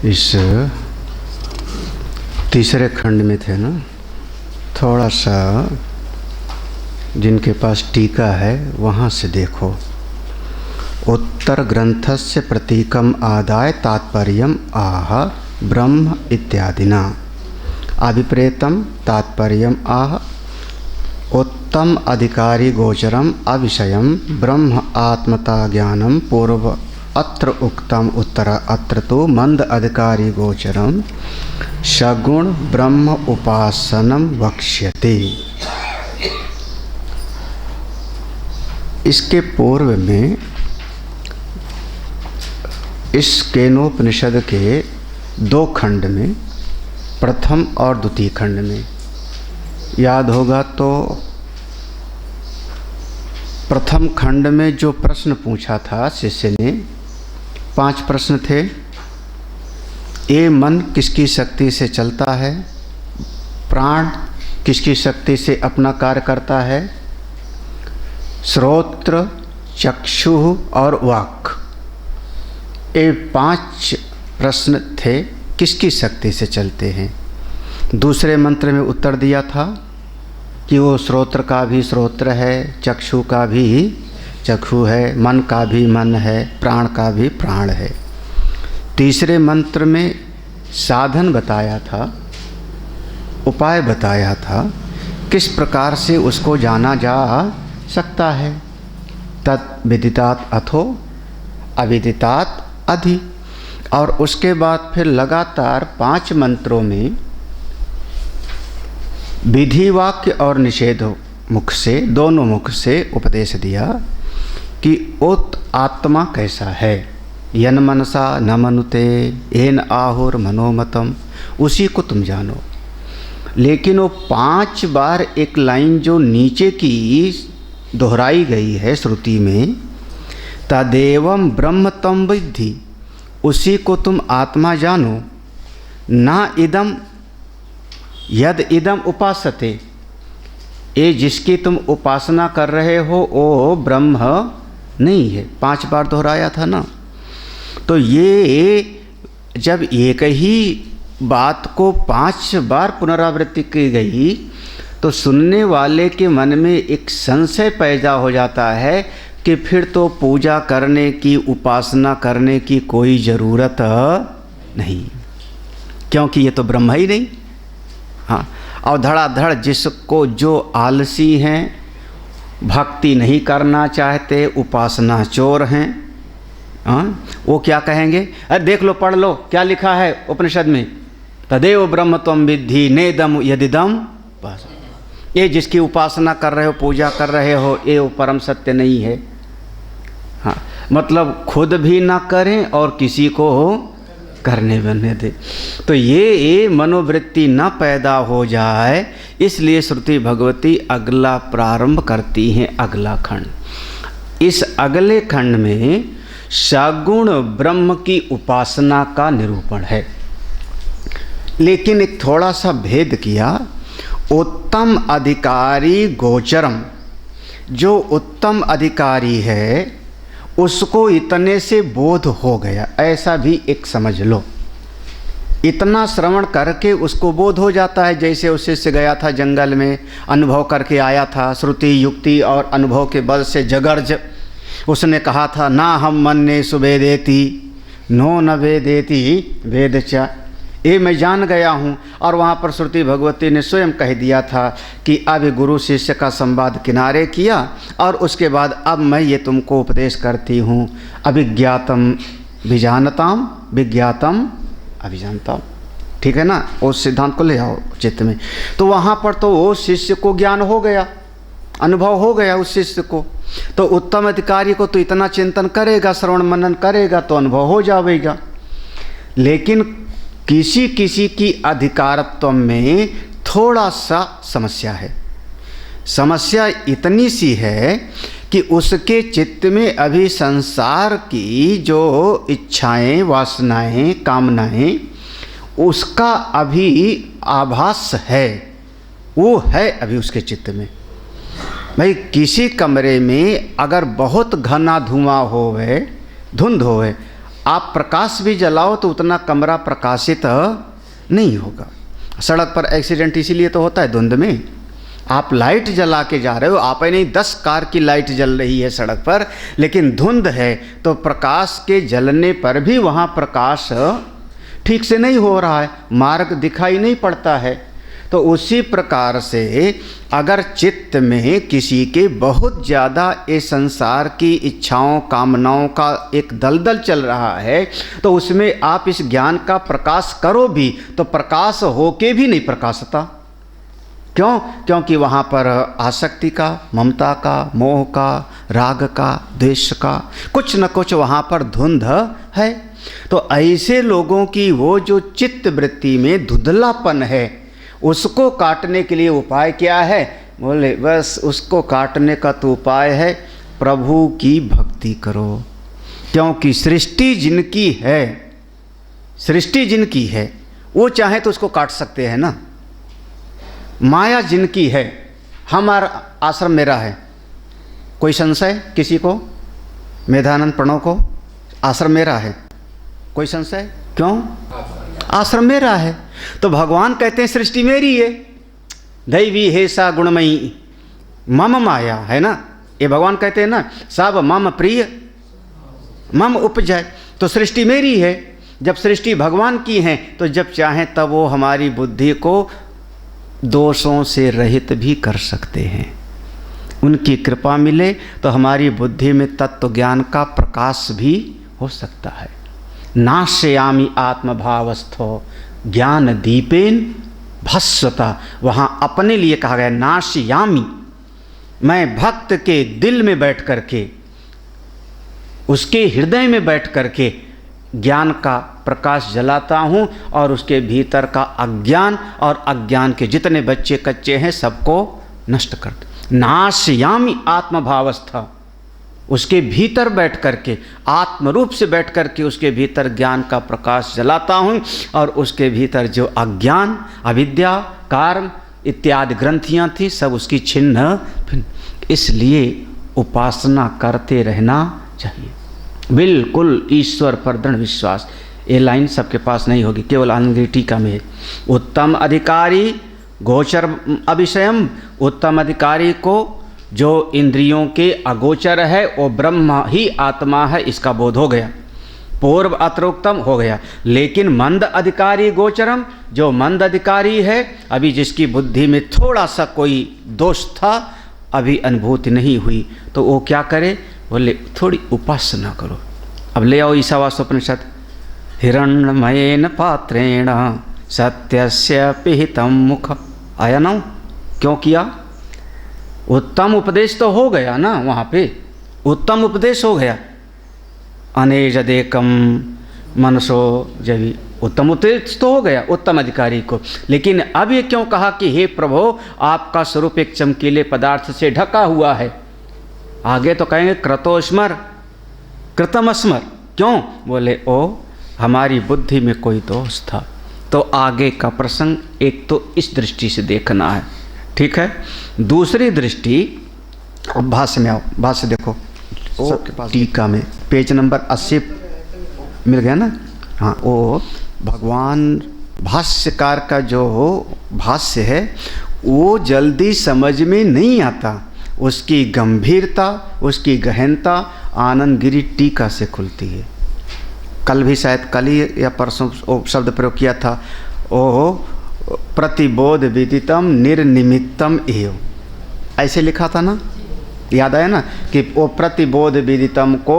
इस तीसरे खंड में थे ना, थोड़ा सा जिनके पास टीका है वहाँ से देखो। उत्तर ग्रंथस्य प्रतीकम आदाय तात्पर्यम आह ब्रह्म इत्यादिना अभिप्रेतम तात्पर्यम आह उत्तम अधिकारी गोचरम अविषयम ब्रह्म आत्मता ज्ञानम पूर्व अत्र उक्तम उत्तर अत्र तो मंद अधिकारी गोचरम सगुण ब्रह्म उपासनम वक्ष्यते। इसके पूर्व में इस केनोपनिषद के दो खंड में, प्रथम और द्वितीय खंड में याद होगा तो प्रथम खंड में जो प्रश्न पूछा था शिष्य ने, 5 प्रश्न थे। ये मन किसकी शक्ति से चलता है, प्राण किसकी शक्ति से अपना कार्य करता है, श्रोत्र चक्षु और वाक्, ये 5 प्रश्न थे किसकी शक्ति से चलते हैं। दूसरे मंत्र में उत्तर दिया था कि वो श्रोत्र का भी श्रोत्र है, चक्षु का भी चक्षु है, मन का भी मन है, प्राण का भी प्राण है। तीसरे मंत्र में साधन बताया था, उपाय बताया था, किस प्रकार से उसको जाना जा सकता है। तत् विदितात् अथो अविदितात् अधि। और उसके बाद फिर लगातार 5 मंत्रों में विधि वाक्य और निषेध मुख से, दोनों मुख से उपदेश दिया कि उत आत्मा कैसा है। यन मनसा न मनुते एन आहुर मनोमतम, उसी को तुम जानो। लेकिन वो 5 बार एक लाइन जो नीचे की दोहराई गई है श्रुति में, तदेवं ब्रह्म तम विद्धि, उसी को तुम आत्मा जानो। ना इदम यद इदम उपासते, ये जिसकी तुम उपासना कर रहे हो वो ब्रह्म नहीं है। 5 बार दोहराया था ना। तो ये जब एक ही बात को 5 बार पुनरावृत्ति की गई तो सुनने वाले के मन में एक संशय पैदा हो जाता है कि फिर तो पूजा करने की, उपासना करने की कोई ज़रूरत नहीं, क्योंकि ये तो ब्रह्म ही नहीं। हाँ, और धड़ाधड़ जिसको जो आलसी हैं, भक्ति नहीं करना चाहते, उपासना चोर हैं, हाँ, वो क्या कहेंगे, अरे देख लो, पढ़ लो क्या लिखा है उपनिषद में, तदेव ब्रह्म त्वं विद्धि नेदम यदिदम। बस, ये जिसकी उपासना कर रहे हो, पूजा कर रहे हो, ये वो परम सत्य नहीं है। हाँ, मतलब खुद भी ना करें और किसी को करने बनने दे। तो ये मनोवृत्ति न पैदा हो जाए, इसलिए श्रुति भगवती अगला प्रारंभ करती हैं, अगला खंड। इस अगले खंड में सगुण ब्रह्म की उपासना का निरूपण है, लेकिन एक थोड़ा सा भेद किया। उत्तम अधिकारी गोचरम, जो उत्तम अधिकारी है उसको इतने से बोध हो गया, ऐसा भी एक समझ लो। इतना श्रवण करके उसको बोध हो जाता है। जैसे उस शिष्य गया था जंगल में, अनुभव करके आया था, श्रुति युक्ति और अनुभव के बल से जगर्ज उसने कहा था, ना हम मन्ने सुवेदेति नो न वेदेति वेद च, ये मैं जान गया हूँ। और वहाँ पर श्रुति भगवती ने स्वयं कह दिया था कि अब गुरु शिष्य का संवाद किनारे किया और उसके बाद अब मैं ये तुमको उपदेश करती हूँ। अभिज्ञातम विजानताम विज्ञातम अभिजानताम, ठीक है ना, उस सिद्धांत को ले आओ चित्त में। तो वहाँ पर तो वो शिष्य को ज्ञान हो गया, अनुभव हो गया उस शिष्य को। तो उत्तम अधिकारी को तो इतना चिंतन करेगा, श्रवण मनन करेगा तो अनुभव हो जाएगा। लेकिन किसी किसी की अधिकारत्व में थोड़ा सा समस्या है। समस्या इतनी सी है कि उसके चित्त में अभी संसार की जो इच्छाएं, वासनाएं, कामनाएं, उसका अभी आभास है, वो है अभी उसके चित्त में। भाई किसी कमरे में अगर बहुत घना धुआं होवे, धुंध होवे, आप प्रकाश भी जलाओ तो उतना कमरा प्रकाशित नहीं होगा। सड़क पर एक्सीडेंट इसीलिए तो होता है धुंध में। आप लाइट जला के जा रहे हो, आप ही नहीं 10 कार की लाइट जल रही है सड़क पर, लेकिन धुंध है तो प्रकाश के जलने पर भी वहाँ प्रकाश ठीक से नहीं हो रहा है, मार्ग दिखाई नहीं पड़ता है। तो उसी प्रकार से अगर चित्त में किसी के बहुत ज़्यादा ये संसार की इच्छाओं कामनाओं का एक दलदल चल रहा है, तो उसमें आप इस ज्ञान का प्रकाश करो भी तो प्रकाश होके भी नहीं प्रकाशता। क्यों? क्योंकि वहाँ पर आसक्ति का, ममता का, मोह का, राग का, द्वेष का कुछ न कुछ वहाँ पर धुंध है। तो ऐसे लोगों की वो जो चित्त वृत्ति में धुंधलापन है, उसको काटने के लिए उपाय क्या है? बोले बस उसको काटने का तो उपाय है प्रभु की भक्ति करो। क्योंकि सृष्टि जिनकी है, सृष्टि जिनकी है वो चाहे तो उसको काट सकते हैं ना। माया जिनकी है, हमारा आश्रम मेरा है, कोई संशय किसी को? मेधानंद प्रणव को आश्रम मेरा है, कोई संशय? क्यों? आश्रम मेरा है। तो भगवान कहते हैं सृष्टि मेरी है, दैवी है सा गुणमयी मम माया, है ना, ये भगवान कहते हैं ना, सब मम प्रिय मम उपजय। तो सृष्टि मेरी है। जब सृष्टि भगवान की है तो जब चाहें तब वो हमारी बुद्धि को दोषों से रहित भी कर सकते हैं। उनकी कृपा मिले तो हमारी बुद्धि में तत्व ज्ञान का प्रकाश भी हो सकता है। नाशयामि आत्मभावस्थो ज्ञान दीपेन भस्वता, वहाँ अपने लिए कहा गया नाशयामि, मैं भक्त के दिल में बैठ करके, उसके हृदय में बैठ करके ज्ञान का प्रकाश जलाता हूँ और उसके भीतर का अज्ञान और अज्ञान के जितने बच्चे कच्चे हैं सबको नष्ट कर। नाशयामि आत्मभावस्था, उसके भीतर बैठ करके, आत्मरूप से बैठ करके उसके भीतर ज्ञान का प्रकाश जलाता हूँ और उसके भीतर जो अज्ञान, अविद्या, कर्म इत्यादि ग्रंथियाँ थी सब उसकी छिन्न भिन्न। इसलिए उपासना करते रहना चाहिए, बिल्कुल ईश्वर पर दृढ़ विश्वास। ये लाइन सबके पास नहीं होगी, केवल आनंदगिरी टीका में है। उत्तम अधिकारी गोचर अविषयम, उत्तम अधिकारी को जो इंद्रियों के अगोचर है वो ब्रह्म ही आत्मा है, इसका बोध हो गया, पूर्व अत्रोक्तम हो गया। लेकिन मंद अधिकारी गोचरम, जो मंद अधिकारी है, अभी जिसकी बुद्धि में थोड़ा सा कोई दोष था, अभी अनुभूति नहीं हुई, तो वो क्या करे? बोले थोड़ी उपासना करो। अब ले आओ ईशावास्योपनिषद, हिरण्मयेन पात्रेण सत्यस्य पिहितं मुख अयनम। क्यों किया? उत्तम उपदेश तो हो गया ना, वहाँ पे उत्तम उपदेश हो गया। अनेजदेकम मनसो जवी, उत्तम उपदेश तो हो गया उत्तम अधिकारी को। लेकिन अब ये क्यों कहा कि हे प्रभु आपका स्वरूप एक चमकीले पदार्थ से ढका हुआ है? आगे तो कहेंगे क्रतोस्मर कृतमस्मर। क्यों? बोले ओ हमारी बुद्धि में कोई दोष था। तो आगे का प्रसंग एक तो इस दृष्टि से देखना है, ठीक है। दूसरी दृष्टि, अब भाष्य में आओ, भाष्य देखो सबके पास टीका में पेज नंबर 80 मिल गया ना। हाँ, वो भगवान भाष्यकार का जो भाष्य है वो जल्दी समझ में नहीं आता, उसकी गंभीरता, उसकी गहनता आनंदगिरी टीका से खुलती है। कल भी शायद कल ही या परसों शब्द प्रयोग किया था, ओ प्रतिबोध विदितम निर्निमित्तम एव, ऐसे लिखा था ना, याद आया ना कि वो प्रतिबोध विदितम को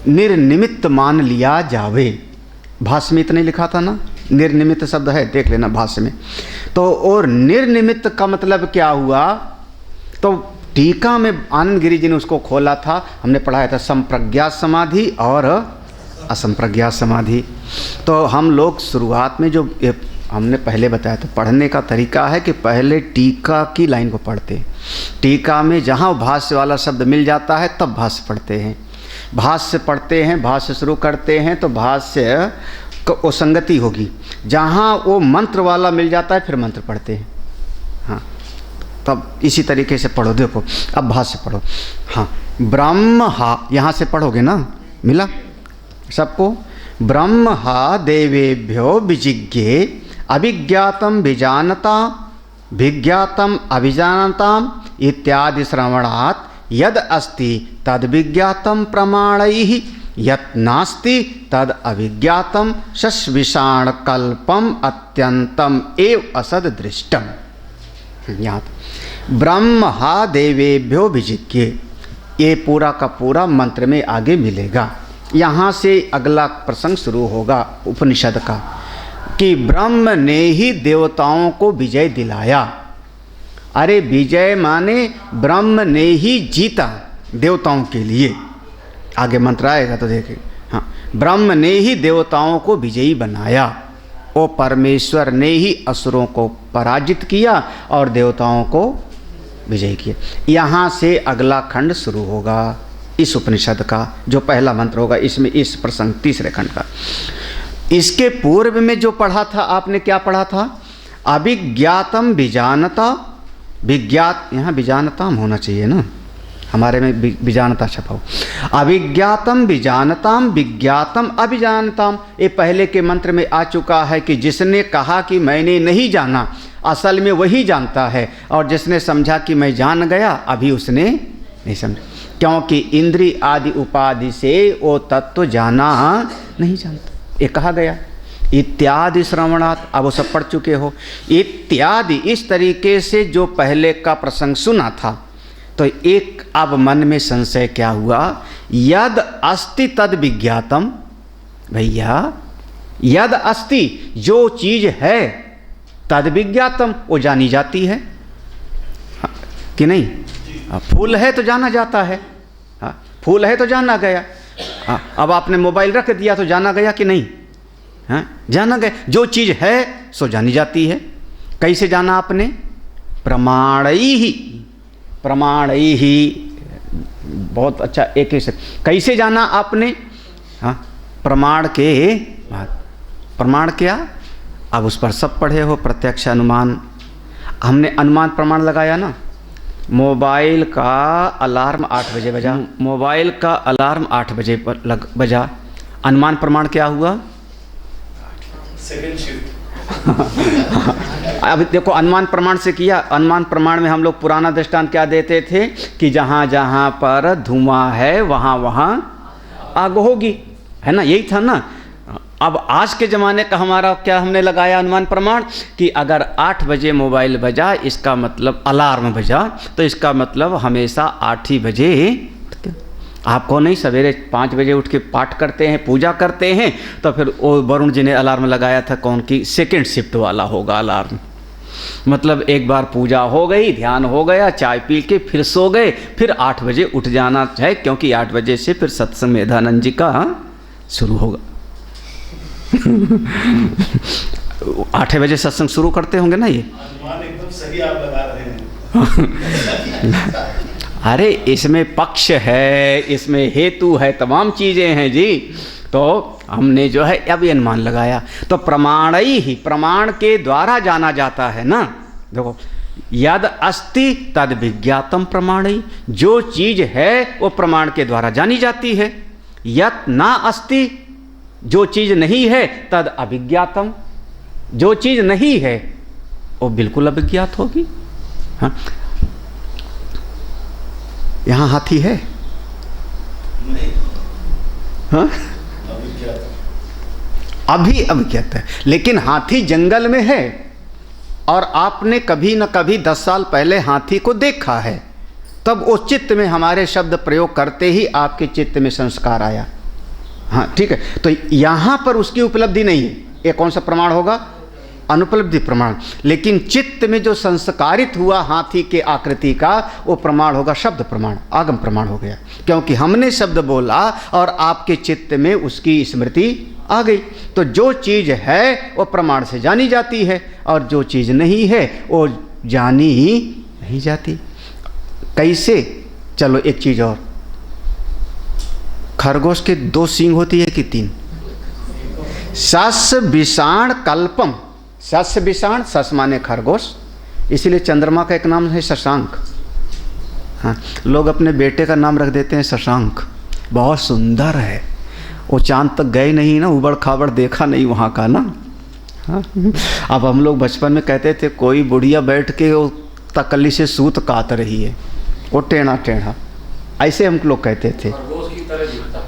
निर्निमित्त मान लिया जावे। भाष्य में इतना लिखा था ना, निर्निमित्त शब्द है, देख लेना भाष्य में। तो और निर्निमित्त का मतलब क्या हुआ? तो टीका में आनंदगिरी जी ने उसको खोला था, हमने पढ़ाया था संप्रज्ञात समाधि और असंप्रज्ञात समाधि। तो हम लोग शुरुआत में जो हमने पहले बताया था, पढ़ने का तरीका है कि पहले टीका की लाइन को पढ़ते हैं, टीका में जहाँ भाष्य वाला शब्द मिल जाता है तब भाष्य पढ़ते हैं, भाष्य पढ़ते हैं, भाष्य शुरू करते हैं तो भाष्य को संगति होगी, जहाँ वो मंत्र वाला मिल जाता है फिर मंत्र पढ़ते हैं। हाँ, तब इसी तरीके से पढ़ो। देखो अब भाष्य पढ़ो। हाँ, ब्रह्म हा यहाँ से पढ़ोगे ना, मिला सबको। ब्रह्म देवेभ्यो विजिज्ञे अभिज्ञातम विजानता विज्ञातम अभिजानताम इत्यादि श्रवणात् यद अस्ति तद विज्ञातम प्रमाणैः यत् नास्ति तद अविज्ञातम शशविषाण कल्पम अत्यंतम एव असद दृष्टम। यहाँ ब्रह्म देवेभ्यो विजिज्ञे, ये पूरा का पूरा मंत्र में आगे मिलेगा। यहाँ से अगला प्रसंग शुरू होगा उपनिषद का कि ब्रह्म ने ही देवताओं को विजय दिलाया। अरे विजय माने ब्रह्म ने ही जीता देवताओं के लिए। आगे मंत्र आएगा तो देखिए। हाँ, ब्रह्म ने ही देवताओं को विजयी बनाया। ओ परमेश्वर ने ही असुरों को पराजित किया और देवताओं को विजयी किया। यहाँ से अगला खंड शुरू होगा इस उपनिषद का, जो पहला मंत्र होगा इसमें, इस प्रसंग तीसरे खंड का। इसके पूर्व में जो पढ़ा था आपने, क्या पढ़ा था? अभिज्ञातम विजानता, विज्ञात, यहाँ विजानताम होना चाहिए ना, हमारे में विजानता छपा हो। अभिज्ञातम विजानताम विज्ञातम अभिजानताम, ये पहले के मंत्र में आ चुका है कि जिसने कहा कि मैंने नहीं जाना, असल में वही जानता है, और जिसने समझा कि मैं जान गया, अभी उसने नहीं समझा, क्योंकि इंद्रिय आदि उपाधि से वो तत्व जाना नहीं जानता। ये कहा गया इत्यादि श्रवणात्, अब वो सब पढ़ चुके हो। इत्यादि इस तरीके से जो पहले का प्रसंग सुना था, तो एक अब मन में संशय क्या हुआ? यद अस्ति तद विज्ञातम, भैया यद अस्ति, जो चीज है, तद विज्ञातम, वो जानी जाती है कि नहीं? फूल है तो जाना जाता है, फूल है तो जाना गया। अब आपने मोबाइल रख दिया तो जाना गया कि नहीं? जाना गया। जो चीज़ है सो जानी जाती है। कैसे जाना आपने? प्रमाणैः, प्रमाणैः, बहुत अच्छा एक ही से। कैसे जाना आपने? प्रमाण के बाद। प्रमाण क्या? अब उस पर सब पढ़े हो, प्रत्यक्ष अनुमान। हमने अनुमान प्रमाण लगाया ना। मोबाइल का अलार्म 8 बजे बजा, मोबाइल का अलार्म 8 बजे पर बजा, अनुमान प्रमाण क्या हुआ? Second shift. अब देखो, अनुमान प्रमाण से किया। अनुमान प्रमाण में हम लोग पुराना दृष्टांत क्या देते थे कि जहाँ जहाँ पर धुआं है वहाँ वहाँ आग होगी, है ना? यही था ना। अब आज के ज़माने का हमारा क्या हमने लगाया अनुमान प्रमाण कि अगर 8 बजे मोबाइल बजा, इसका मतलब अलार्म बजा, तो इसका मतलब हमेशा 8 ही बजे उठते। आपको नहीं, सवेरे 5 बजे उठ के पाठ करते हैं, पूजा करते हैं, तो फिर वो वरुण जी ने अलार्म लगाया था, कौन की? सेकंड शिफ्ट वाला होगा अलार्म। मतलब एक बार पूजा हो गई, ध्यान हो गया, चाय पी के फिर सो गए, फिर 8 बजे उठ जाना है, क्योंकि 8 बजे से फिर सत्संग मेधानंद जी का शुरू होगा। 8 बजे सत्संग शुरू करते होंगे ना ये? एकदम सही आप लगा रहे हैं। अरे इसमें पक्ष है, इसमें हेतु है, तमाम चीजें हैं जी। तो हमने जो है अब अनुमान लगाया, तो प्रमाण ही, प्रमाण के द्वारा जाना जाता है ना। देखो, यद अस्ति तद विज्ञातम प्रमाणई, जो चीज है वो प्रमाण के द्वारा जानी जाती है। यत ना अस्ति, जो चीज नहीं है, तद अविज्ञातम, जो चीज नहीं है वो बिल्कुल अविज्ञात होगी। हाँ, यहां हाथी है? नहीं। हाँ, अभी अविज्ञात है, लेकिन हाथी जंगल में है और आपने कभी न कभी 10 साल पहले हाथी को देखा है, तब उस चित्त में हमारे शब्द प्रयोग करते ही आपके चित्त में संस्कार आया। हाँ ठीक है, तो यहाँ पर उसकी उपलब्धि नहीं है, ये कौन सा प्रमाण होगा? अनुपलब्धि प्रमाण। लेकिन चित्त में जो संस्कारित हुआ हाथी के आकृति का, वो प्रमाण होगा शब्द प्रमाण, आगम प्रमाण हो गया, क्योंकि हमने शब्द बोला और आपके चित्त में उसकी स्मृति आ गई। तो जो चीज़ है वो प्रमाण से जानी जाती है और जो चीज़ नहीं है वो जानी ही नहीं जाती। कैसे? चलो एक चीज़ और, खरगोश के 2 सींग होती है कि 3? सस विषाण कल्पम, सस विषाण, सस माने खरगोश, इसीलिए चंद्रमा का एक नाम है शशांक। हाँ, लोग अपने बेटे का नाम रख देते हैं शशांक, बहुत सुंदर है। वो चांद तक गए नहीं ना, उबड़ खाबड़ देखा नहीं वहाँ का ना। हाँ, अब हम लोग बचपन में कहते थे कोई बुढ़िया बैठ के वो तकली से सूत काट रही है, वो टेढ़ा टेढ़ा, ऐसे हम लोग कहते थे। खरगोश की तरह दिखता,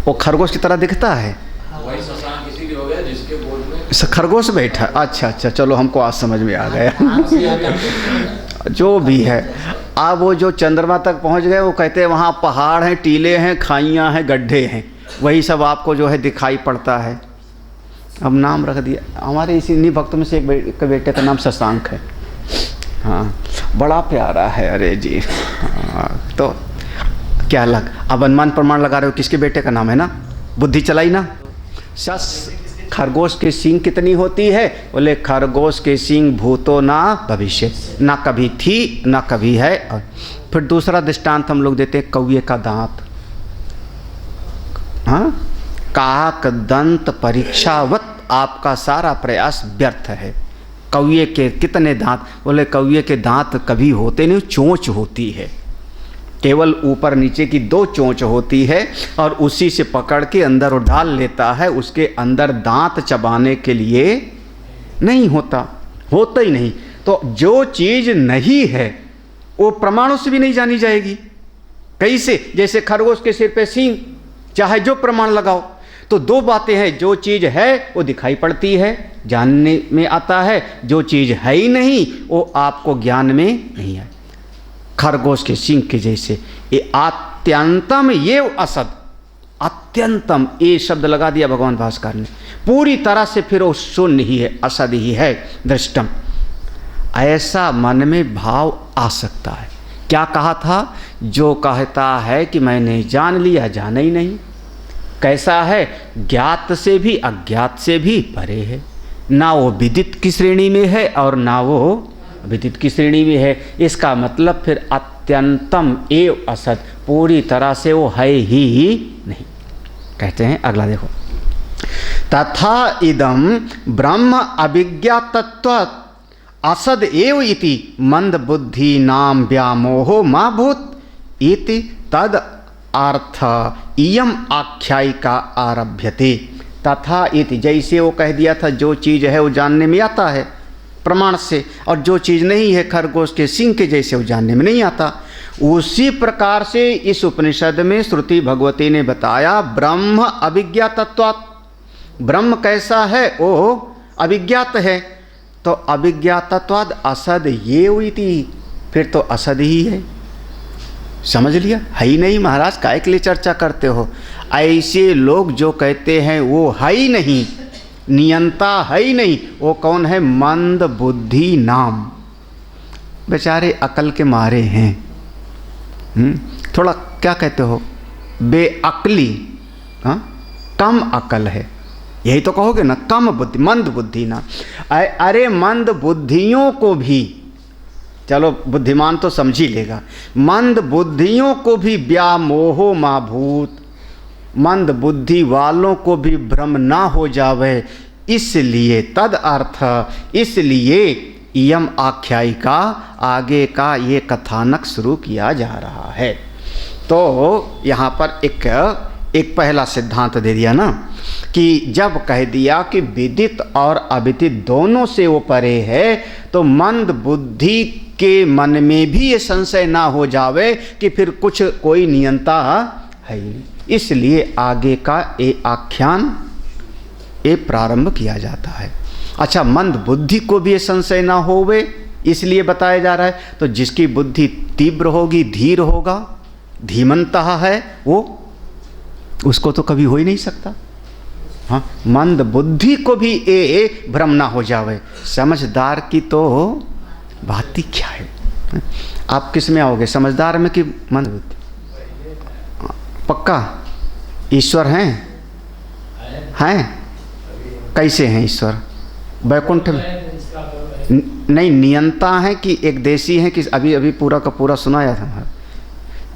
वो खरगोश की तरह दिखता है, वही शशांक इसीलिए हो गया जिसके गोद में खरगोश बैठा। अच्छा अच्छा, चलो हमको आज समझ में आ गया। जो भी है, अब वो जो चंद्रमा तक पहुंच गए, वो कहते हैं वहाँ पहाड़ हैं, टीले हैं, खाइयाँ हैं, गड्ढे हैं, वही सब आपको जो है दिखाई पड़ता है। अब नाम रख दिया। हमारे इन्हीं भक्तों में से एक बेटे का नाम शशांक है। हाँ, बड़ा प्यारा है। अरे जी, हाँ, तो क्या लग, अब अनुमान प्रमाण लगा रहे हो किसके बेटे का नाम है ना, बुद्धि चलाई ना। खरगोश की सींग कितनी होती है? बोले खरगोश की सींग भूतो ना भविष्य, ना कभी थी ना कभी है। और फिर दूसरा दृष्टांत हम लोग देते, कौवे का दांत। हाँ, काक दंत परीक्षावत आपका सारा प्रयास व्यर्थ है। कौवे के कितने दांत? बोले कौवे के दांत कभी होते नहीं, चोंच होती है, केवल ऊपर नीचे की 2 चोंच होती है, और उसी से पकड़ के अंदर और डाल लेता है। उसके अंदर दांत चबाने के लिए नहीं होता, होता ही नहीं। तो जो चीज़ नहीं है वो प्रमाणों से भी नहीं जानी जाएगी। कैसे? जैसे खरगोश के सिर पे सींग, चाहे जो प्रमाण लगाओ। तो 2 बातें हैं, जो चीज़ है वो दिखाई पड़ती है, जानने में आता है, जो चीज़ है ही नहीं वो आपको ज्ञान में नहीं है। खरगोश के सींग के जैसे ये अत्यंतम ये असद, अत्यंतम ये शब्द लगा दिया भगवान भास्कर ने, पूरी तरह से फिर वो शून्य ही है, असद ही है, दृष्टम। ऐसा मन में भाव आ सकता है। क्या कहा था? जो कहता है कि मैंने जान लिया, जाना ही नहीं। कैसा है? ज्ञात से भी अज्ञात से भी परे है, ना वो विदित की श्रेणी में है और ना वो विदित की श्रेणी में है। इसका मतलब फिर अत्यंतम एव असत, पूरी तरह से वो है ही नहीं। कहते हैं अगला देखो, तथा इदम ब्रह्म अभिज्ञातत्व असद एव इति मंद बुद्धि नाम व्यामोहो मा भूत इति तद अर्थ इयम आख्यायिका आरभ्यते। तथा इति, जैसे वो कह दिया था जो चीज़ है वो जानने में आता है प्रमाण से, और जो चीज़ नहीं है खरगोश के सींग के जैसे वो जानने में नहीं आता। उसी प्रकार से इस उपनिषद में श्रुति भगवती ने बताया ब्रह्म अभिज्ञातत्वात्। ब्रह्म कैसा है? वो अभिज्ञात है। तो अभिज्ञातत्वाद असद ये हुई थी, फिर तो असद ही है। समझ लिया? है ही नहीं महाराज, काय के लिए चर्चा करते हो? ऐसे लोग जो कहते हैं वो है ही नहीं, नियंता है ही नहीं, वो कौन है? मंद बुद्धि नाम। बेचारे अकल के मारे हैं, थोड़ा क्या कहते हो, बेअक्ली, हाँ, कम अकल है, यही तो कहोगे ना, कम बुद्धि, मंद बुद्धि ना। अरे मंद बुद्धियों को भी, चलो बुद्धिमान तो समझ ही लेगा, मंद बुद्धियों को भी व्यामोहो मा भूत, मंद बुद्धि वालों को भी भ्रम ना हो जावे, इसलिए तद अर्थ, इसलिए इयम आख्यायिका, आगे का ये कथानक शुरू किया जा रहा है। तो यहाँ पर एक पहला सिद्धांत दे दिया ना, कि जब कह दिया कि विदित और अविदित दोनों से वो परे है, तो मंद बुद्धि के मन में भी ये संशय ना हो जावे कि फिर कुछ कोई नियंता है ही। इसलिए आगे का ये आख्यान ये प्रारंभ किया जाता है। अच्छा, मंद बुद्धि को भी ये संशय ना होवे इसलिए बताया जा रहा है। तो जिसकी बुद्धि तीव्र होगी, धीर होगा, धीमंतः है, वो उसको तो कभी हो ही नहीं सकता। हाँ, मंद बुद्धि को भी ये भ्रम ना हो जावे। समझदार की तो बात ही क्या है? आप किस में आओगे, समझदार में कि मंद बुद्धि? पक्का ईश्वर हैं? कैसे हैं ईश्वर? वैकुंठ में नहीं, नियंता है कि एक देशी है कि अभी पूरा का पूरा सुनाया था।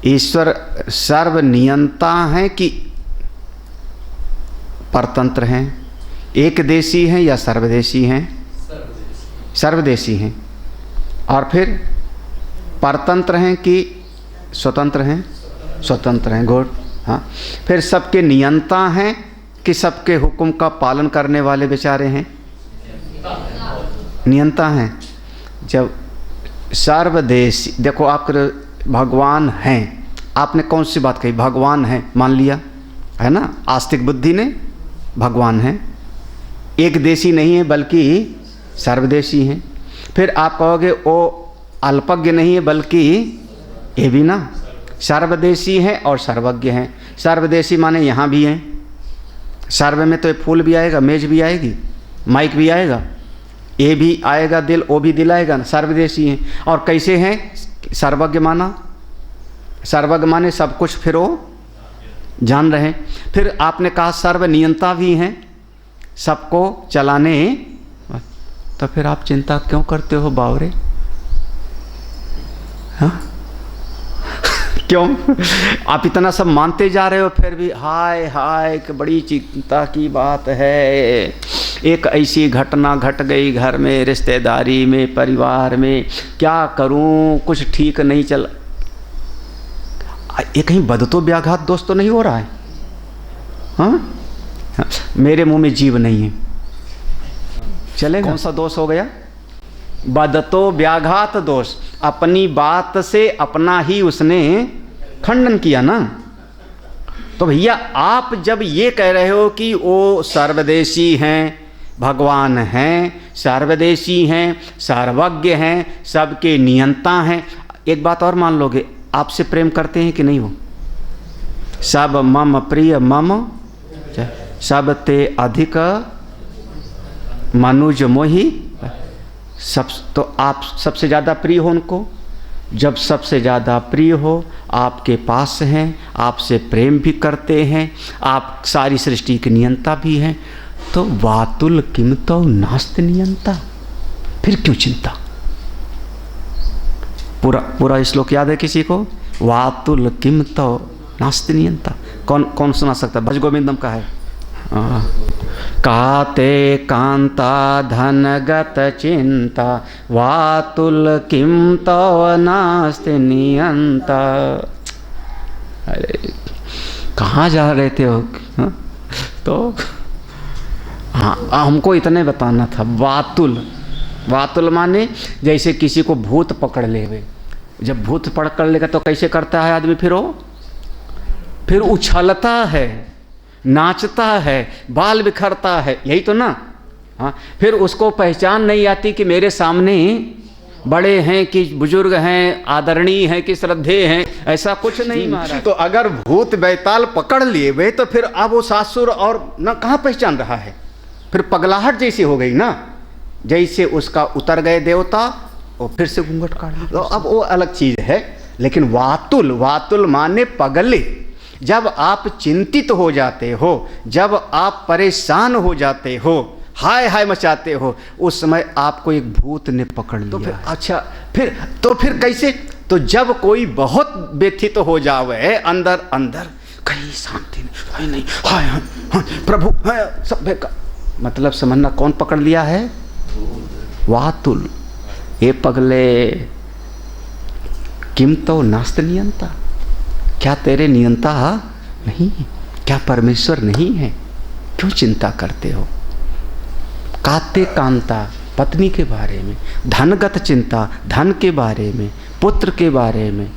ईश्वर सर्व नियंता है कि परतंत्र हैं, एक देशी हैं या सर्वदेशी हैं? सर्वदेशी हैं। और फिर परतंत्र हैं कि स्वतंत्र हैं? स्वतंत्र हैं। गुड, हाँ, फिर सबके नियंता हैं कि सबके हुक्म का पालन करने वाले बेचारे हैं? नियंता हैं। जब सर्वदेशी, देखो आपके भगवान हैं, आपने कौन सी बात कही? भगवान है मान लिया, है ना? आस्तिक बुद्धि ने भगवान है, एक देशी नहीं है बल्कि सर्वदेशी हैं। फिर आप कहोगे वो अल्पज्ञ नहीं है बल्कि ये भी ना सर्वदेशी हैं और सर्वज्ञ हैं। सर्वदेशी माने यहाँ भी हैं, सर्व में तो ये फूल भी आएगा, मेज भी आएगी, माइक भी आएगा, ये भी आएगा, दिल वो भी दिल आएगा ना, सर्वदेशी हैं। और कैसे हैं? सर्वज्ञ माना, सर्वज्ञ माने सब कुछ फिर वो जान रहे हैं। फिर आपने कहा सर्व नियंता भी हैं, सबको चलाने, तो फिर आप चिंता क्यों करते हो बावरे? हाँ क्यों? आप इतना सब मानते जा रहे हो, फिर भी हाय हाय कि बड़ी चिंता की बात है, एक ऐसी घटना घट गई घर में, रिश्तेदारी में, परिवार में, क्या करूं, कुछ ठीक नहीं चल। ये कहीं बदतो व्याघात दोष तो नहीं हो रहा है? हाँ, मेरे मुंह में जीव नहीं है, चलेगा? कौन सा दोष हो गया? बदतो व्याघात दोष। अपनी बात से अपना ही उसने खंडन किया ना। तो भैया आप जब ये कह रहे हो कि वो सर्वदेशी हैं, भगवान हैं, सर्वदेशी हैं, सर्वज्ञ हैं, सबके नियंता हैं, एक बात और मान लोगे, आपसे प्रेम करते हैं कि नहीं? हो सब मम प्रिय मम सब ते अधिक मनुज मोहि, सब तो आप सबसे ज़्यादा प्रिय हो उनको। जब सबसे ज़्यादा प्रिय हो, आपके पास हैं, आपसे प्रेम भी करते हैं, आप सारी सृष्टि के नियंता भी हैं, तो वातुल किम तो नास्त नियंता, फिर क्यों चिंता? पूरा श्लोक याद है किसी को? वातुल किम तो नास्त नियंता। कौन सुना सकता? भज गोविंदम का है। काते कांता धनगत चिंता वातुल किम तो नास्ति नियंता। अरे कहाँ जा रहे थे हो? तो हाँ, हमको इतने बताना था। वातुल माने जैसे किसी को भूत पकड़ ले, जब भूत पकड़ लेगा तो कैसे करता है आदमी? फिर उछलता है, नाचता है, बाल बिखरता है, यही तो ना? हाँ, फिर उसको पहचान नहीं आती कि मेरे सामने बड़े हैं कि बुजुर्ग हैं, आदरणीय हैं कि श्रद्धेय हैं, ऐसा कुछ नहीं मारा। तो अगर भूत बैताल पकड़ लिए वे, तो फिर अब वो सासुर और ना कहाँ पहचान रहा है? फिर पगलाहट जैसी हो गई ना, जैसे उसका उतर गए देवता और फिर से घूंघट काट लिया। तो अब वो अलग चीज है। लेकिन वातुल माने पगले। जब आप चिंतित हो जाते हो, जब आप परेशान हो जाते हो, हाय हाय मचाते हो, उस समय आपको एक भूत ने पकड़ लिया। तो फिर अच्छा, फिर कैसे? तो जब कोई बहुत व्यथित हो जावे अंदर अंदर, कहीं शांति नहीं, हाय हाय प्रभु है सब बेकार, मतलब समझना कौन पकड़ लिया है? वातुल। ये पगले किम तो नास्त नियंता, क्या तेरे नियंता नहीं? क्या परमेश्वर नहीं है? क्यों चिंता करते हो? काते कांता, पत्नी के बारे में, धनगत चिंता, धन के बारे में, पुत्र के बारे में,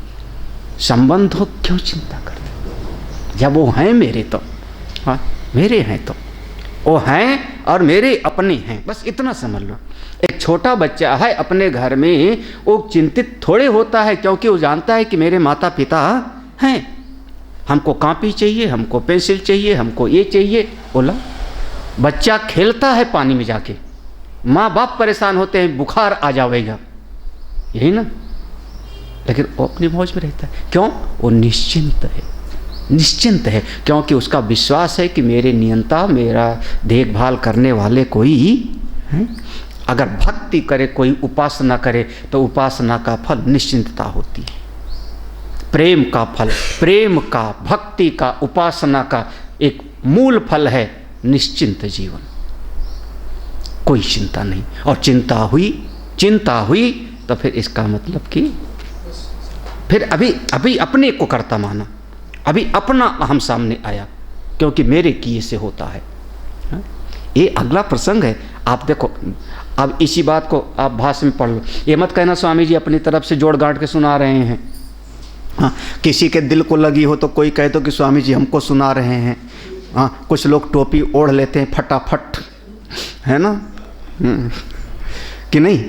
संबंध हो, क्यों चिंता करते हो? जब वो हैं मेरे, तो हाँ मेरे हैं, तो वो हैं और मेरे अपने हैं, बस इतना समझ लो। एक छोटा बच्चा है अपने घर में, वो चिंतित थोड़े होता है, क्योंकि वो जानता है कि मेरे माता पिता हैं, हमको कॉपी चाहिए, हमको पेंसिल चाहिए, हमको ये चाहिए। बोला बच्चा खेलता है पानी में जाके, माँ बाप परेशान होते हैं, बुखार आ जाएगा, यही ना? लेकिन वो अपनी मौज में रहता है। क्यों? वो निश्चिंत है, क्योंकि उसका विश्वास है कि मेरे नियंता, मेरा देखभाल करने वाले कोई है। अगर भक्ति करे कोई, उपासना करे, तो उपासना का फल निश्चिंतता होती है। प्रेम का फल, प्रेम का, भक्ति का, उपासना का एक मूल फल है निश्चिंत जीवन, कोई चिंता नहीं। और चिंता हुई तो फिर इसका मतलब कि फिर अभी अपने को करता माना, अभी अपना अहम सामने आया, क्योंकि मेरे किए से होता है। ये अगला प्रसंग है। आप देखो, अब इसी बात को आप भाष्य में पढ़ लो। ये मत कहना स्वामी जी अपनी तरफ से जोड़ गांठ के सुना रहे हैं। हाँ, किसी के दिल को लगी हो तो कोई कहे तो कि स्वामी जी हमको सुना रहे हैं। हाँ, कुछ लोग टोपी ओढ़ लेते हैं फटाफट, है ना, कि नहीं।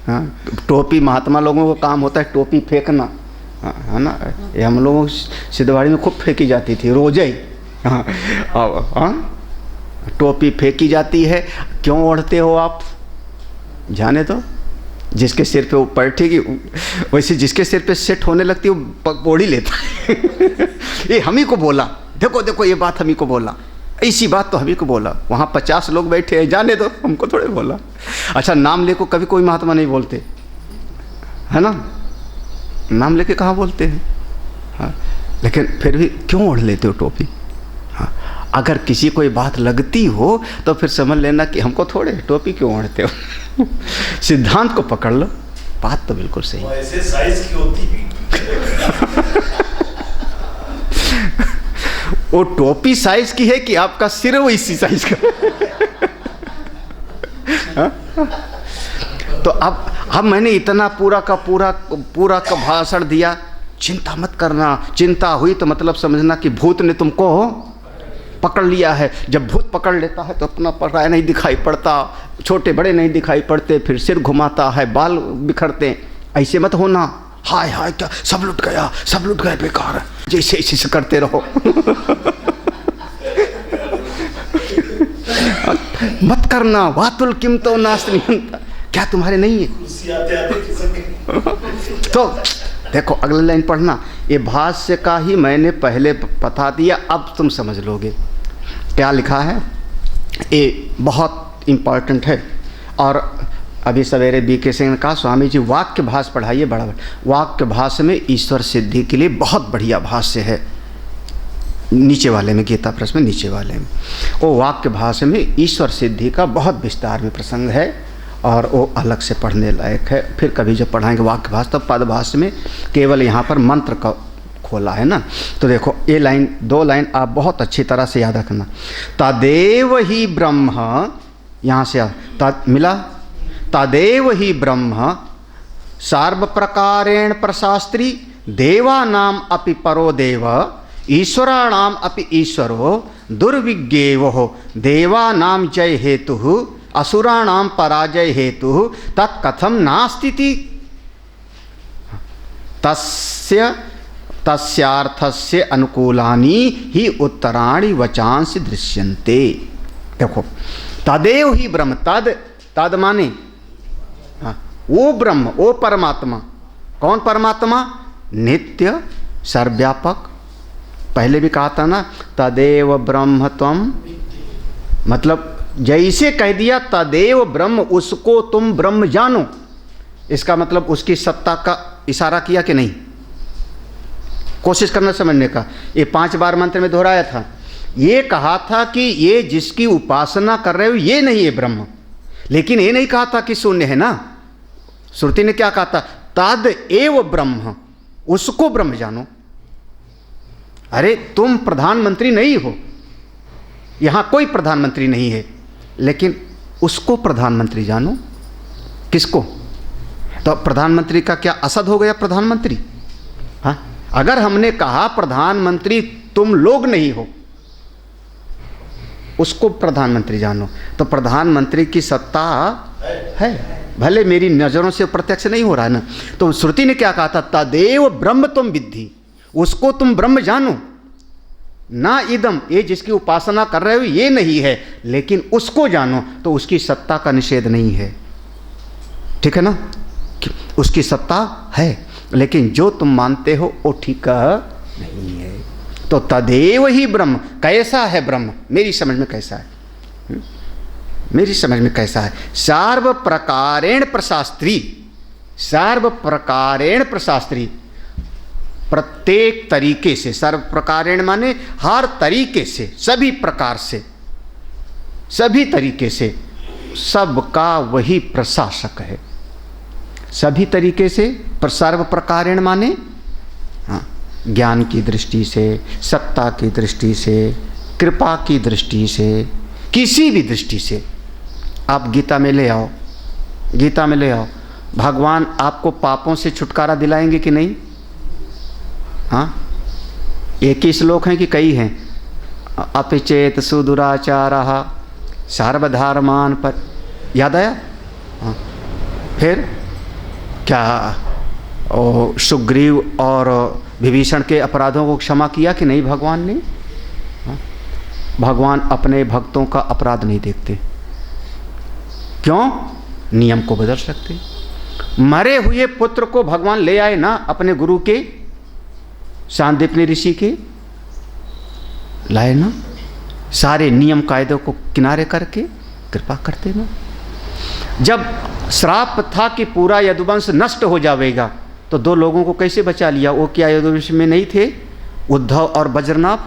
हाँ, टोपी महात्मा लोगों का काम होता है टोपी फेंकना, है ना। ये हम लोगों सिद्धवाड़ी में खूब फेंकी जाती थी, रोज ही। हाँ, टोपी फेंकी जाती है। क्यों ओढ़ते हो आप, जाने तो जिसके सिर पे वो बैठेगी, वैसे जिसके सिर पे सेट होने लगती है वो ओढ़ ही लेता है। ये हम ही को बोला, देखो देखो ये बात हम ही को बोला, ऐसी बात तो हम ही को बोला। वहाँ 50 लोग बैठे हैं, जाने दो, हमको थोड़े बोला। अच्छा, नाम लेको कभी कोई महात्मा नहीं बोलते, है ना, नाम लेके कहाँ बोलते हैं। हाँ, लेकिन फिर भी क्यों ओढ़ लेते हो टोपी। हाँ, अगर किसी कोई बात लगती हो तो फिर समझ लेना कि हमको थोड़े टोपी क्यों ओढ़ते हो। सिद्धांत को पकड़ लो, बात तो बिल्कुल सही। ऐसे साइज की होती भी। वो टोपी साइज की है कि आपका सिर वो इसी साइज का। तो अब मैंने इतना पूरा का भाषण दिया। चिंता मत करना, चिंता हुई तो मतलब समझना कि भूत ने तुमको पकड़ लिया है। जब भूत पकड़ लेता है तो अपना पराया नहीं दिखाई पड़ता, छोटे बड़े नहीं दिखाई पड़ते, फिर सिर घुमाता है, बाल बिखरते। ऐसे मत होना, हाय हाय क्या सब लुट गया बेकार है, जैसे ऐसे करते रहो। मत करना, वातुल किम तो नास्ति, क्या तुम्हारे नहीं है। तो देखो अगला लाइन पढ़ना, ये भाष्य का ही मैंने पहले बता दिया, अब तुम समझ लोगे क्या लिखा है। ये बहुत इम्पॉर्टेंट है। और अभी सवेरे BK सिंह ने कहा स्वामी जी वाक्य भाष्य पढ़ाइए, बड़ा वाक्य भाष्य में ईश्वर सिद्धि के लिए बहुत बढ़िया भाष्य है। नीचे वाले में, गीता प्रेस में नीचे वाले में, वो वाक्य भाष्य में ईश्वर सिद्धि का बहुत विस्तार में प्रसंग है और वो अलग से पढ़ने लायक है। फिर कभी जब पढ़ाएंगे वाक्य भाष्य, तब पद भाष्य में केवल यहाँ पर मंत्र का खोला है ना। तो देखो ये लाइन, 2 लाइन आप बहुत अच्छी तरह से याद रखना। तदेव ही ब्रह्म, यहाँ से मिला, तदेव ही ब्रह्म सर्व प्रकारेण प्रशास्त्री देवानाम अपि परो देव ईश्वराणाम अपि ईश्वरो दुर्विज्ञेयो देवानाम जय हेतु असुराणाम पराजय हेतु तत्कथम नास्ति तस्यार्थस्य अनुकूलानि ही उत्तराणि वचांसि दृश्यन्ते। देखो तदेव ही ब्रह्म, तद माने वो ब्रह्म, वो परमात्मा। कौन परमात्मा? नित्य सर्वव्यापक। पहले भी कहा था ना, तदेव ब्रह्म त्वम, मतलब जैसे कह दिया तदेव ब्रह्म, उसको तुम ब्रह्म जानो, इसका मतलब उसकी सत्ता का इशारा किया कि नहीं। कोशिश करना समझने का। ये 5 बार मंत्र में दोहराया था। ये कहा था कि ये जिसकी उपासना कर रहे हो ये नहीं है ब्रह्म, लेकिन ये नहीं कहा था कि शून्य है ना। श्रुति ने क्या कहा था? तद एव ब्रह्म, उसको ब्रह्म जानो। अरे तुम प्रधानमंत्री नहीं हो, यहां कोई प्रधानमंत्री नहीं है, लेकिन उसको प्रधानमंत्री जानो। किसको? तो प्रधानमंत्री का क्या असद हो गया प्रधानमंत्री? हाँ, अगर हमने कहा प्रधानमंत्री तुम लोग नहीं हो, उसको प्रधानमंत्री जानो, तो प्रधानमंत्री की सत्ता है, भले मेरी नजरों से प्रत्यक्ष नहीं हो रहा है ना। तो श्रुति ने क्या कहा था? तदेव ब्रह्म तुम विद्धि, उसको तुम ब्रह्म जानो। ना इदम, ये जिसकी उपासना कर रहे हो ये नहीं है, लेकिन उसको जानो, तो उसकी सत्ता का निषेध नहीं है। ठीक है ना, उसकी सत्ता है, लेकिन जो तुम मानते हो वो ठीक नहीं है। तो तदेव ही ब्रह्म, कैसा है ब्रह्म? मेरी समझ में कैसा है? मेरी समझ में कैसा है? सर्व प्रकारेण प्रशास्त्री, सर्व प्रकारेण प्रशास्त्री, प्रत्येक तरीके से। सर्व प्रकारेण माने हर तरीके से, सभी प्रकार से, सभी तरीके से, सबका वही प्रशासक है। सभी तरीके से, सर्व प्रकारेण माने हाँ, ज्ञान की दृष्टि से, सत्ता की दृष्टि से, कृपा की दृष्टि से, किसी भी दृष्टि से आप गीता में ले आओ, गीता में ले आओ। भगवान आपको पापों से छुटकारा दिलाएंगे कि नहीं? हाँ, एक ही श्लोक हैं कि कई हैं? अपिचेत सुदुराचारः सर्वधर्मान् पर, याद आया? हाँ। फिर क्या सुग्रीव और विभीषण के अपराधों को क्षमा किया कि नहीं भगवान ने? हाँ? भगवान अपने भक्तों का अपराध नहीं देखते। क्यों? नियम को बदल सकते। मरे हुए पुत्र को भगवान ले आए ना अपने गुरु के, सांदीपनि ऋषि के लाए ना, सारे नियम कायदों को किनारे करके कृपा करते ना। जब श्राप था कि पूरा यदुवंश नष्ट हो जाएगा तो दो लोगों को कैसे बचा लिया? वो क्या यदुवंश में नहीं थे? उद्धव और वज्रनाभ,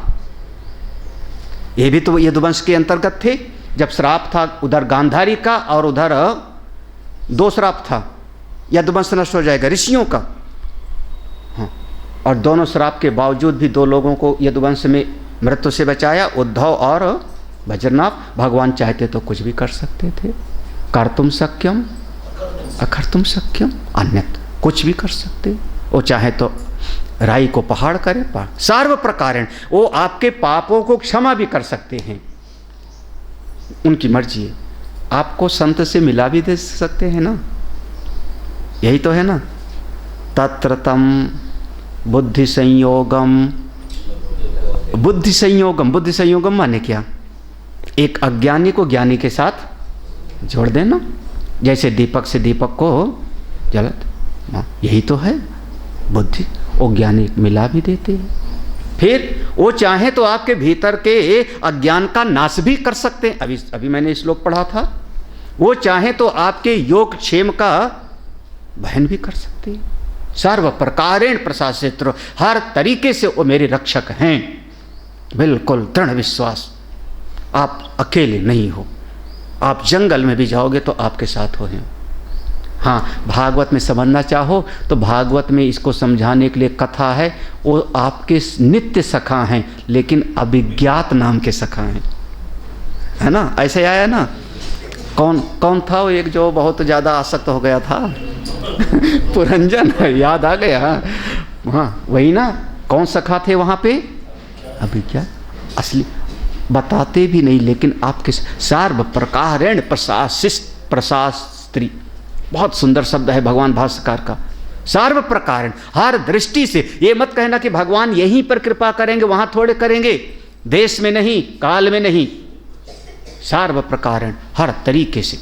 ये भी तो यदुवंश के अंतर्गत थे। जब श्राप था उधर गांधारी का और उधर दो श्राप था, यदुवंश नष्ट हो जाएगा ऋषियों का। हाँ, और दोनों श्राप के बावजूद भी दो लोगों को यदुवंश में मृत्यु से बचाया, उद्धव और वज्रनाभ। भगवान चाहते तो कुछ भी कर सकते थे। कर्तुम शक्यम अकर्तुम शक्यम, अन्यथा कुछ भी कर सकते। वो चाहे तो राई को पहाड़ करे, सर्व प्रकारेण वो आपके पापों को क्षमा भी कर सकते हैं, उनकी मर्जी है। आपको संत से मिला भी दे सकते हैं ना, यही तो है ना। तत्र तम बुद्धि संयोगम, बुद्धि संयोगम, बुद्धि संयोगम माने क्या? एक अज्ञानी को ज्ञानी के साथ जोड़ देना, जैसे दीपक से दीपक को जलत, यही तो है बुद्धि। वो ज्ञानी मिला भी देते हैं। फिर वो चाहे तो आपके भीतर के अज्ञान का नाश भी कर सकते हैं। अभी मैंने श्लोक पढ़ा था। वो चाहे तो आपके योग क्षेम का वहन भी कर सकते हैं। सर्व प्रकारेण प्रशासित, हर तरीके से वो मेरे रक्षक हैं। बिल्कुल दृढ़ विश्वास, आप अकेले नहीं हो। आप जंगल में भी जाओगे तो आपके साथ हो हैं। हाँ, भागवत में समझना चाहो तो भागवत में इसको समझाने के लिए कथा है। वो आपके नित्य सखा हैं, लेकिन अभिज्ञात नाम के सखा हैं, है ना? ऐसे आया ना। कौन था वो एक जो बहुत ज़्यादा आसक्त हो गया था? पुरंजन, याद आ गया। हाँ, वही ना। कौन सखा थे वहाँ पे? अभिज्ञात, असली बताते भी नहीं, लेकिन आपके सर्व प्रकारेण प्रशास्त्री, बहुत सुंदर शब्द है भगवान भाष्यकार का। सर्व प्रकारेण, हर दृष्टि से। ये मत कहना कि भगवान यहीं पर कृपा करेंगे, वहां थोड़े करेंगे, देश में नहीं, काल में नहीं। सर्व प्रकारेण, हर तरीके से,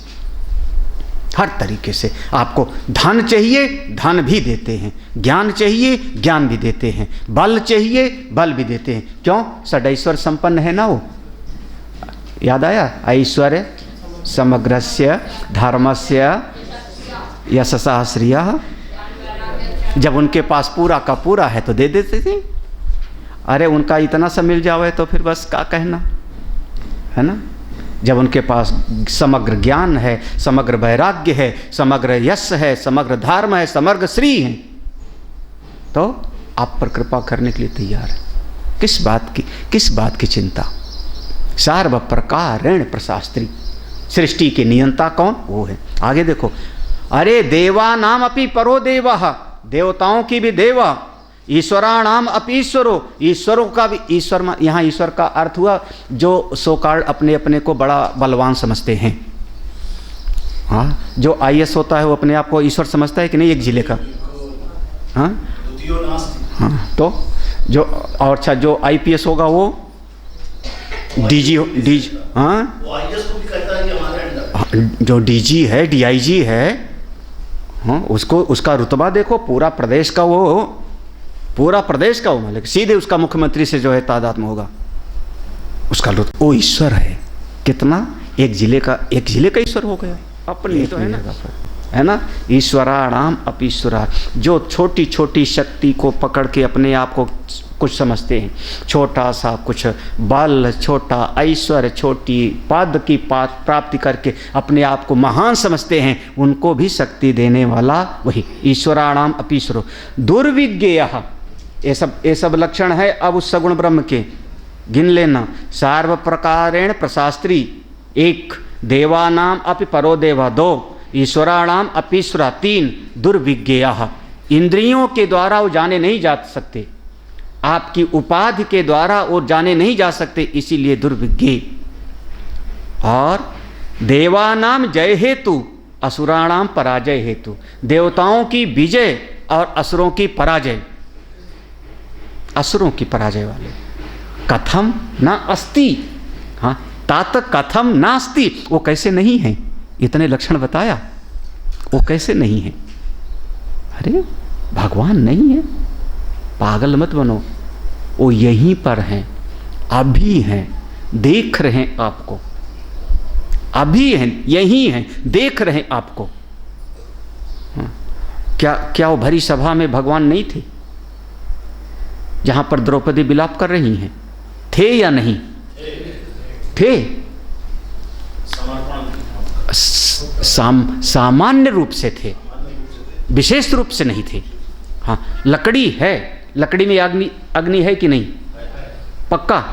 हर तरीके से। आपको धन चाहिए, धन भी देते हैं। ज्ञान चाहिए, ज्ञान भी देते हैं। बल चाहिए, बल भी देते हैं। क्यों? षडैश्वर संपन्न है ना वो। याद आया? ऐश्वर्य समग्रस्य धर्मस्य यशसा श्रियः। जब उनके पास पूरा का पूरा है तो दे देते थे। अरे उनका इतना सा मिल जावे तो फिर बस क्या कहना, है ना। जब उनके पास समग्र ज्ञान है, समग्र वैराग्य है, समग्र यश है, समग्र धर्म है, समग्र श्री है, तो आप पर कृपा करने के लिए तैयार है। किस बात की चिंता। सर्व प्रकारेण प्रशास्त्री, सृष्टि के नियंता कौन? वो है। आगे देखो, अरे देवानाम अपि परो देवः, देवताओं की भी देवा, ईश्वराणाम अपि ईश्वरो, ईश्वरों का भी ईश्वर। यहाँ ईश्वर का अर्थ हुआ जो सोकाल अपने अपने को बड़ा बलवान समझते हैं। हाँ, जो IAS होता है वो अपने आप को ईश्वर समझता है कि नहीं, एक जिले का। हाँ हाँ, तो जो और अच्छा जो IPS होगा वो DG, हाँ, जो DG है, DIG है, हाँ, उसको उसका रुतबा देखो, पूरा प्रदेश का वो मालिक, सीधे उसका मुख्यमंत्री से जो है तादाद में होगा उसका रुतबा। वो ईश्वर है। कितना? एक जिले का ईश्वर हो गया अपनी, तो है ना। ईश्वराणाम अपि ईश्वरा, जो छोटी छोटी शक्ति को पकड़ के अपने आप को कुछ समझते हैं, छोटा सा कुछ बल, छोटा ऐश्वर्य, छोटी पद की प्राप्ति करके अपने आप को महान समझते हैं, उनको भी शक्ति देने वाला वही ईश्वराणाम अपि ईश्वरो। दुर्विज्ञेयः, ये सब लक्षण है अब उस सगुण ब्रह्म के, गिन लेना। सार्व प्रकारेण प्रशास्त्री, एक, देवानाम अपि परो देवा, दो, ईश्वराणाम अपीश्वरा, तीन, दुर्विज्ञेयः, इंद्रियों के द्वारा वो जाने नहीं जा सकते, आपकी उपाधि के द्वारा वो जाने नहीं जा सकते, इसीलिए दुर्विज्ञ। और देवानाम जय हेतु, असुराणाम पराजय हेतु, देवताओं की विजय और असुरों की पराजय, असुरों की पराजय वाले। कथम न अस्ति, हाँ, तात कथम नास्ति, वो कैसे नहीं है, इतने लक्षण बताया, वो कैसे नहीं है। अरे भगवान नहीं है, पागल मत बनो, वो यहीं पर हैं, अभी हैं, देख रहे हैं आपको, अभी हैं, यहीं हैं, देख रहे हैं आपको। हाँ। क्या वो भरी सभा में भगवान नहीं थे, जहां पर द्रौपदी विलाप कर रही हैं? थे या नहीं थे? सामान्य रूप से थे, विशेष रूप से नहीं थे। हाँ, लकड़ी है, लकड़ी में अग्नि है कि नहीं? पक्का।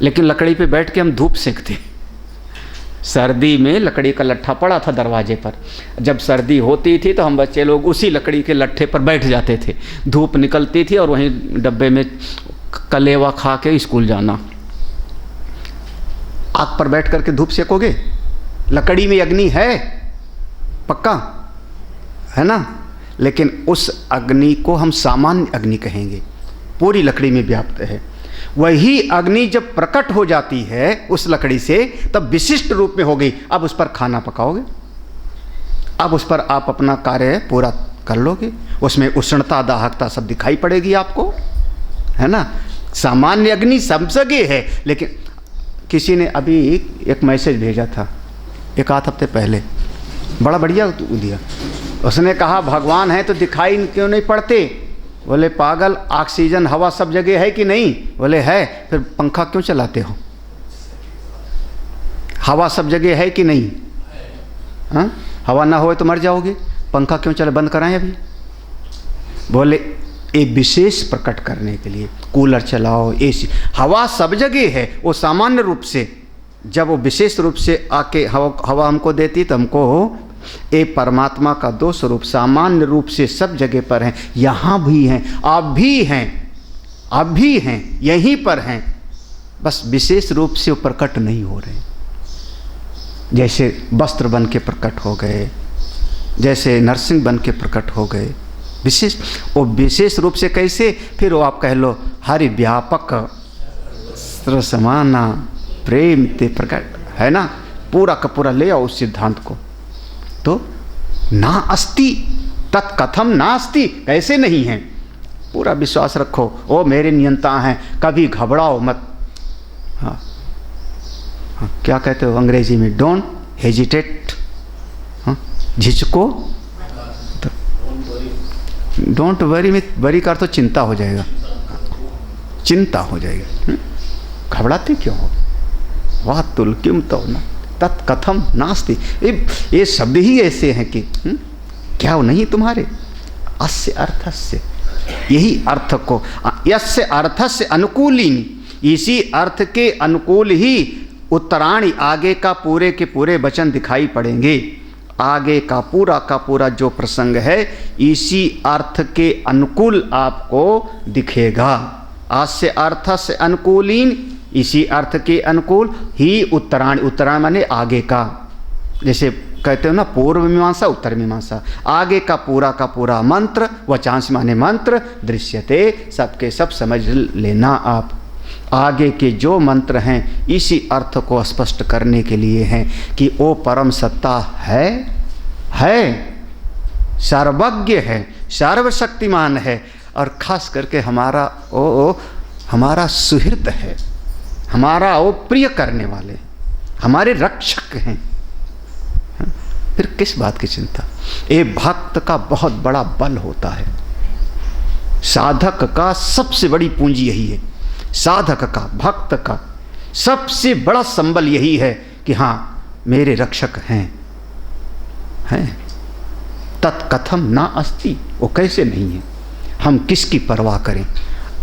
लेकिन लकड़ी पे बैठ के हम धूप सेकते। सर्दी में लकड़ी का लट्ठा पड़ा था दरवाजे पर, जब सर्दी होती थी तो हम बच्चे लोग उसी लकड़ी के लट्ठे पर बैठ जाते थे, धूप निकलती थी और वहीं डब्बे में कलेवा खा के स्कूल जाना। आग पर बैठ करके धूप सेकोगे? लकड़ी में अग्नि है, पक्का है ना? लेकिन उस अग्नि को हम सामान्य अग्नि कहेंगे, पूरी लकड़ी में व्याप्त है। वही अग्नि जब प्रकट हो जाती है उस लकड़ी से, तब विशिष्ट रूप में हो गई। अब उस पर खाना पकाओगे, अब उस पर आप अपना कार्य पूरा कर लोगे, उसमें उष्णता दाहकता सब दिखाई पड़ेगी आपको, है ना? सामान्य अग्नि सब जगह है। लेकिन किसी ने अभी एक मैसेज भेजा था एक आध हफ्ते पहले, बड़ा बढ़िया दिया। उसने कहा भगवान है तो दिखाई क्यों नहीं पड़ते? बोले पागल, ऑक्सीजन हवा सब जगह है कि नहीं? बोले है, फिर पंखा क्यों चलाते हो? हवा सब जगह है कि नहीं? हाँ, हवा ना हो तो मर जाओगे, पंखा क्यों चले, बंद कराएं अभी? बोले एक विशेष प्रकट करने के लिए कूलर चलाओ, एसी, हवा सब जगह है। वो सामान्य रूप से, जब वो विशेष रूप से आके हवा हमको देती तो हमको ये परमात्मा का दो स्वरूप सामान्य रूप से सब जगह पर हैं, यहाँ भी हैं, आप भी हैं, आप भी हैं, यहीं पर हैं, बस विशेष रूप से वो प्रकट नहीं हो रहे। जैसे वस्त्र बन के प्रकट हो गए, जैसे नरसिंह बन के प्रकट हो गए, विशेष, वो विशेष रूप से कैसे? फिर वो आप कह लो हरि व्यापक सर्वसमाना प्रेम ते प्रकट, है ना? पूरा का पूरा ले आओ उस सिद्धांत को। तो ना अस्ति तत्कथम नास्ति, कैसे नहीं है? पूरा विश्वास रखो, ओ मेरे नियंता हैं, कभी घबराओ मत। हाँ, हाँ, क्या कहते हो अंग्रेजी में? डोंट हेजिटेट, हाँ, झिझको, डोंट वरी में वरी का तो चिंता हो जाएगा, चिंता हो जाएगी। घबराते क्यों हो? वाह तुल किम तो ना तत्कथम नास्ति, ये शब्द ही ऐसे हैं कि क्या वो नहीं तुम्हारे? अस्य अर्थस्य, यही अर्थ को, यस्य अर्थस्य अनुकूलिनी, इसी अर्थ के अनुकूल ही उत्तराणी, आगे का पूरे के पूरे वचन दिखाई पड़ेंगे। आगे का पूरा जो प्रसंग है इसी अर्थ के अनुकूल आपको दिखेगा। अस्य अर्थस्य अनुकूलीन, इसी अर्थ के अनुकूल ही उत्तरायण, उत्तरायण माने आगे का, जैसे कहते हो ना पूर्व मीमांसा उत्तर मीमांसा, आगे का पूरा मंत्र, वचांश माने मंत्र, दृश्यते, सबके सब समझ लेना आप। आगे के जो मंत्र हैं इसी अर्थ को स्पष्ट करने के लिए हैं कि वो परम सत्ता है, सर्वज्ञ है, सर्वशक्तिमान है, और खास करके हमारा सुहृद है, हमारा वो प्रिय करने वाले, हमारे रक्षक हैं। फिर किस बात की चिंता? ये भक्त का बहुत बड़ा बल होता है, साधक का सबसे बड़ी पूंजी यही है, साधक का, भक्त का सबसे बड़ा संबल यही है कि हाँ मेरे रक्षक हैं। तत्कथम ना अस्ति, वो कैसे नहीं है? हम किसकी परवाह करें?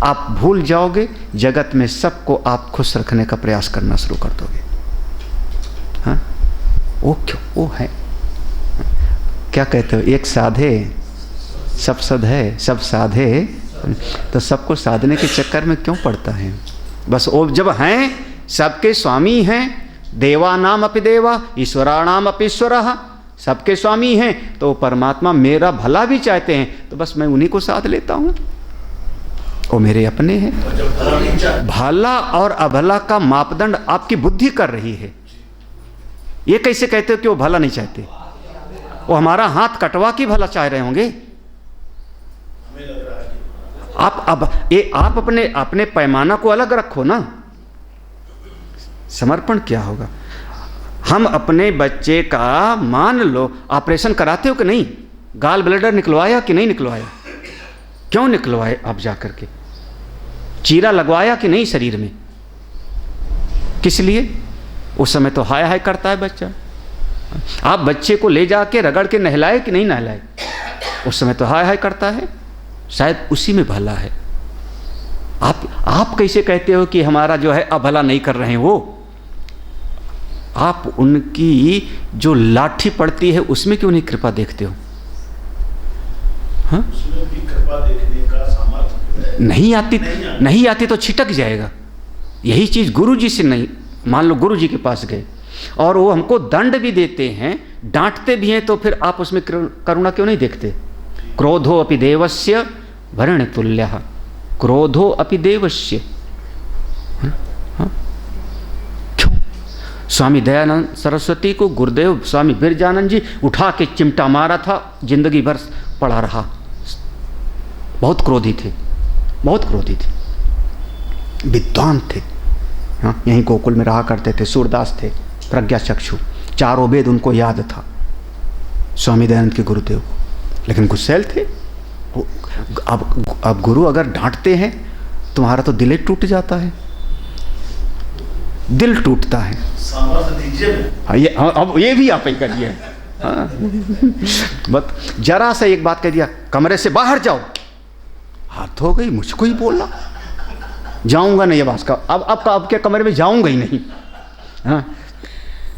आप भूल जाओगे, जगत में सबको आप खुश रखने का प्रयास करना शुरू कर दोगे। हाँ, वो क्यों? वो है, क्या कहते हो, एक साधे सब सद है, सब साधे तो सबको साधने के चक्कर में क्यों पड़ता है? बस वो जब हैं, सबके स्वामी हैं, देवानाम अपि देवा ईश्वराणाम अपि ईश्वरः, सबके स्वामी हैं, तो परमात्मा मेरा भला भी चाहते हैं, तो बस मैं उन्हीं को साध लेता हूँ, वो मेरे अपने हैं। भला और अभला का मापदंड आपकी बुद्धि कर रही है। ये कैसे कहते हो कि वो भला नहीं चाहते? वो हमारा हाथ कटवा के भला चाह रहे होंगे। आप अपने पैमाना को अलग रखो ना। समर्पण क्या होगा? हम अपने बच्चे का मान लो ऑपरेशन कराते हो कि नहीं? गाल ब्लैडर निकलवाया कि नहीं निकलवाया? क्यों निकलवाए? आप जा करके चीरा लगवाया कि नहीं शरीर में? किस लिए? उस समय तो हाय हाय करता है बच्चा। आप बच्चे को ले जाके रगड़ के नहलाए कि नहीं नहलाए? उस समय तो हाय हाय करता है। शायद उसी में भला है। आप कैसे कहते हो कि हमारा जो है अभला नहीं कर रहे हैं? वो आप उनकी जो लाठी पड़ती है उसमें क्यों नहीं कृपा देखते हो? हाँ? उसमें भी कृपा देखने का सामर्थ्य नहीं आती तो छिटक जाएगा। यही चीज गुरु जी से नहीं, मान लो गुरु जी के पास गए और वो हमको दंड भी देते हैं, डांटते भी हैं, तो फिर आप उसमें करुणा क्यों नहीं देखते? क्रोधो अपि देवस्य वर्ण तुल्यः, क्रोधो अपि देवस्य। क्यों? स्वामी दयानंद सरस्वती को गुरुदेव स्वामी बिरजानंद जी उठा के चिमटा मारा था, जिंदगी भर पड़ा रहा। बहुत क्रोधी थे, बहुत क्रोधी थे, विद्वान थे। हाँ, यहीं गोकुल में रहा करते थे, सूरदास थे, प्रज्ञा चक्षु, चारों वेद उनको याद था, स्वामी दयानंद के गुरुदेव, लेकिन गुस्सैल थे। अब गुरु अगर डांटते हैं तुम्हारा तो दिल ही टूट जाता है, दिल टूटता है। सामर्थ्य दीजिए। हाँ, अब ये भी आप ही करिए। हाँ, बस जरा सा एक बात कह दिया, कमरे से बाहर जाओ, हाथ हो गई, मुझको ही बोला, जाऊंगा नहीं अब का, अब आपके कमरे में जाऊंगा ही नहीं। हाँ,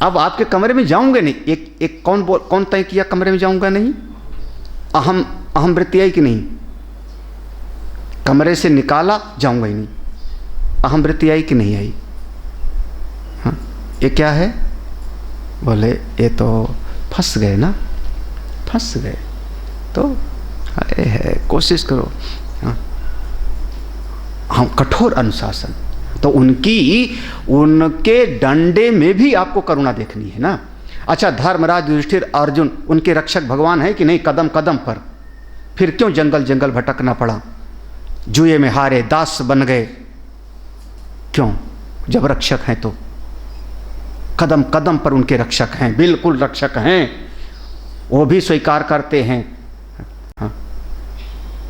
अब आपके कमरे में जाऊंगा नहीं। एक कौन तय किया कमरे में जाऊंगा नहीं? अहम वृत्ति आई कि नहीं? कमरे से निकाला, जाऊंगा ही नहीं। अहम वृत्ति आई कि नहीं आई? हाँ, ये क्या है? बोले ये तो फंस गए ना, फंस गए तो है, कोशिश करो। हाँ, हम कठोर अनुशासन, तो उनके डंडे में भी आपको करुणा देखनी है ना। अच्छा, धर्मराज युधिष्ठिर अर्जुन उनके रक्षक भगवान है कि नहीं? कदम कदम पर। फिर क्यों जंगल जंगल भटकना पड़ा? जुए में हारे, दास बन गए, क्यों? जब रक्षक हैं तो कदम कदम पर उनके रक्षक हैं, बिल्कुल रक्षक हैं, वो भी स्वीकार करते हैं। हाँ,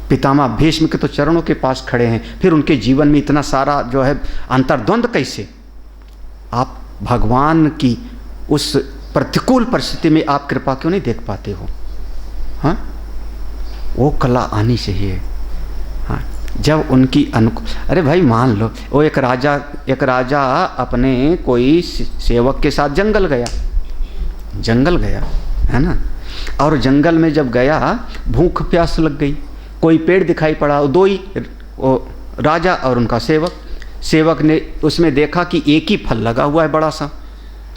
पितामह भीष्म के तो चरणों के पास खड़े हैं, फिर उनके जीवन में इतना सारा जो है अंतर्द्वंद कैसे? आप भगवान की उस प्रतिकूल परिस्थिति में आप कृपा क्यों नहीं देख पाते हो? हाँ, वो कला आनी चाहिए। हाँ, जब उनकी अरे भाई मान लो वो एक राजा अपने कोई सेवक के साथ जंगल गया है ना, और जंगल में जब गया भूख प्यास लग गई, कोई पेड़ दिखाई पड़ा, दो ही राजा और उनका सेवक ने उसमें देखा कि एक ही फल लगा हुआ है बड़ा सा।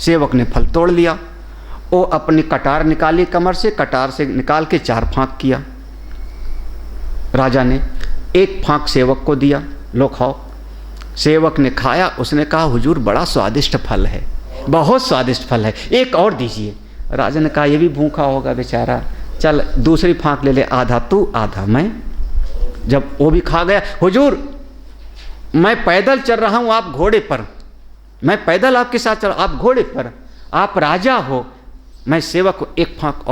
सेवक ने फल तोड़ लिया, वो अपनी कटार निकाली कमर से, कटार से निकाल के 4 फांक किया। राजा ने 1 फांक सेवक को दिया, लो खाओ। सेवक ने खाया, उसने कहा हुजूर बड़ा स्वादिष्ट फल है, बहुत स्वादिष्ट फल है, एक और दीजिए। राजा ने कहा ये भी भूखा होगा बेचारा, चल दूसरी फांक ले ले, आधा तू आधा मैं। जब वो भी खा गया, हुजूर मैं पैदल चल रहा हूँ, आप घोड़े पर, मैं पैदल आपके साथ चल, आप घोड़े पर, आप राजा हो। मैं सेवक को 1 फांक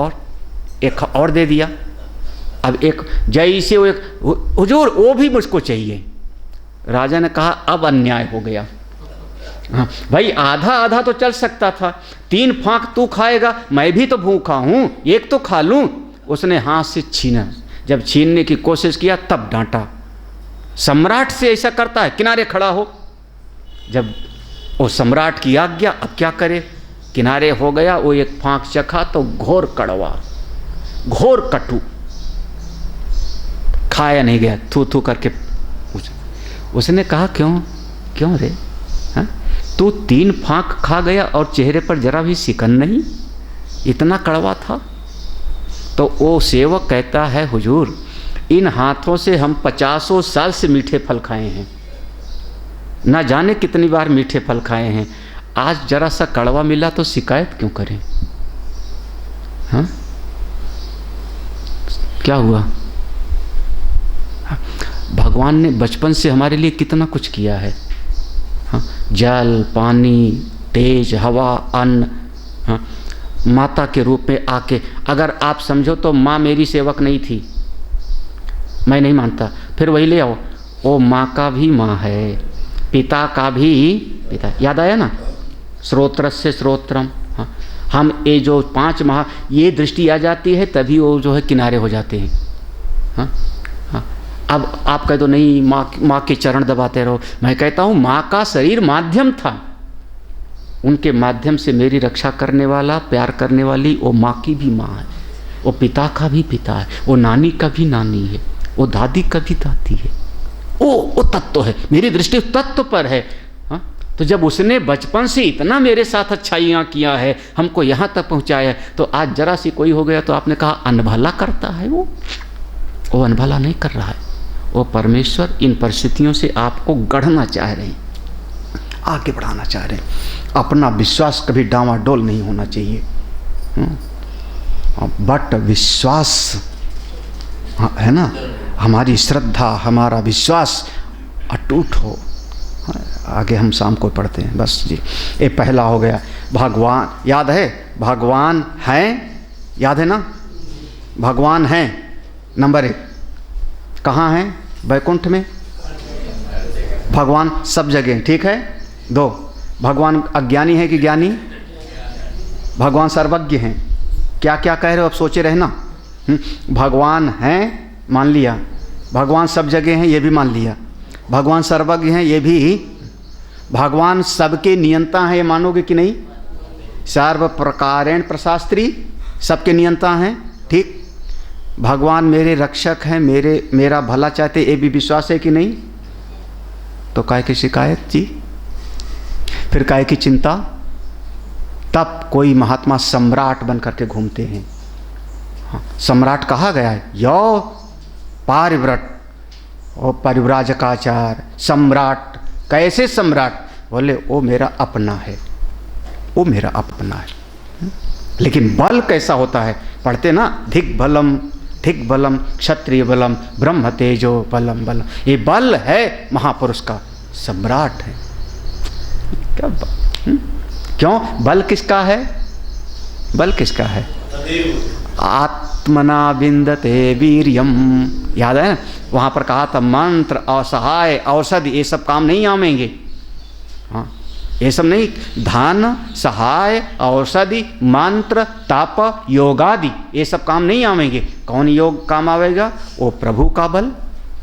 और दे दिया। अब एक जैसे वो एक, हुजूर वो भी मुझको चाहिए। राजा ने कहा अब अन्याय हो गया। हाँ भाई, आधा आधा तो चल सकता था, 3 फांक तू खाएगा, मैं भी तो भूखा हूँ, एक तो खा लूँ। उसने हाथ से छीना, जब छीनने की कोशिश किया तब डांटा। सम्राट से ऐसा करता है, किनारे खड़ा हो। जब वो सम्राट की आज्ञा, अब क्या करे, किनारे हो गया। वो एक फांक चखा तो घोर कड़वा, घोर कटु, खाया नहीं गया, थू थू करके। उसने कहा क्यों क्यों रे, हाँ? तू 3 फांक खा गया और चेहरे पर जरा भी सिकन नहीं, इतना कड़वा था। तो वो सेवक कहता है, हुजूर इन हाथों से हम 50 साल से मीठे फल खाए हैं, ना जाने कितनी बार मीठे फल खाए हैं, आज जरा सा कड़वा मिला तो शिकायत क्यों करें? हाँ, क्या हुआ? भगवान ने बचपन से हमारे लिए कितना कुछ किया है। हाँ, जल, पानी, तेज हवा, अन्न, हाँ, माता के रूप में आके। अगर आप समझो तो माँ मेरी सेवक नहीं थी, मैं नहीं मानता, फिर वही ले आओ, वो माँ का भी माँ है, पिता का भी पिता। याद आया ना, श्रोत्रस्य श्रोत्रम। हाँ, हम ये जो 5 महा, ये दृष्टि आ जाती है तभी वो जो है किनारे हो जाते हैं। हाँ हाँ, अब आप कह दो नहीं माँ के चरण दबाते रहो, मैं कहता हूँ माँ का शरीर माध्यम था, उनके माध्यम से मेरी रक्षा करने वाला, प्यार करने वाली वो माँ की भी माँ है, वो पिता का भी पिता है, वो नानी का भी नानी है, वो दादी का भी दादी है। वो तत्व है, मेरी दृष्टि तत्व पर है। हाँ? तो जब उसने बचपन से इतना मेरे साथ अच्छाइयाँ किया है, हमको यहाँ तक पहुँचाया, तो आज जरा सी कोई हो गया तो आपने कहा अनभला करता है। वो अनभला नहीं कर रहा है, वो परमेश्वर इन परिस्थितियों से आपको गढ़ना चाह रहे हैं, आगे बढ़ाना चाह रहे हैं। अपना विश्वास कभी डामाडोल नहीं होना चाहिए, बट विश्वास है ना, हमारी श्रद्धा, हमारा विश्वास अटूट हो। आगे हम शाम को पढ़ते हैं, बस जी। ये पहला हो गया, भगवान याद है, भगवान हैं, याद है ना, भगवान हैं। नंबर 1 कहाँ हैं? वैकुंठ में। भगवान सब जगह, ठीक है। 2 भगवान अज्ञानी है कि ज्ञानी? भगवान सर्वज्ञ हैं। क्या क्या कह रहे हो, अब सोचे रहना। भगवान हैं मान लिया, भगवान सब जगह हैं ये भी मान लिया, भगवान सर्वज्ञ हैं ये भी, भगवान सबके नियंता हैं ये मानोगे कि नहीं? सर्व प्रकारेण प्रशास्त्री, सबके नियंता हैं, ठीक। भगवान मेरे रक्षक हैं, मेरा भला चाहते, ये भी विश्वास है कि नहीं? तो काहे की शिकायत जी, फिर काहे की चिंता? तब कोई महात्मा सम्राट बन करके घूमते हैं। हाँ, सम्राट कहा गया है, यो पारिव्रट और परिव्राजकाचार सम्राट। कैसे सम्राट? बोले वो मेरा अपना है, वो मेरा अपना है। लेकिन बल कैसा होता है? पढ़ते ना, धिक बलम क्षत्रिय बलम ब्रह्म तेजो बलम बलम। ये बल है महापुरुष का, सम्राट है। क्या क्यों? बल किसका है? बल किसका है? आत्मना विंदते वीर्यम। याद है ना, वहाँ पर कहा था मंत्र और सहाय औषधि ये सब काम नहीं आवेंगे। हाँ, ये सब नहीं, धान सहाय औषधि मंत्र तप योगादि ये सब काम नहीं आवेंगे। कौन योग काम आवेगा? वो प्रभु का बल,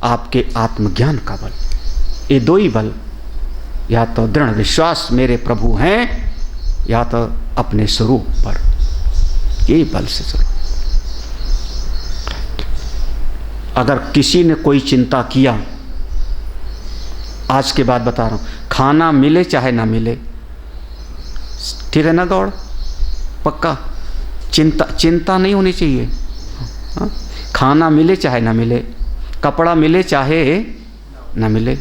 आपके आत्मज्ञान का बल। ये 2 ही बल, या तो दृढ़ विश्वास मेरे प्रभु हैं, या तो अपने स्वरूप पर, यही बल से चलो। अगर किसी ने कोई चिंता किया, आज के बाद बता रहा हूँ, खाना मिले चाहे ना मिले, ठीक है ना गौड़, पक्का चिंता नहीं होनी चाहिए। हाँ? खाना मिले चाहे ना मिले, कपड़ा मिले चाहे ना मिले,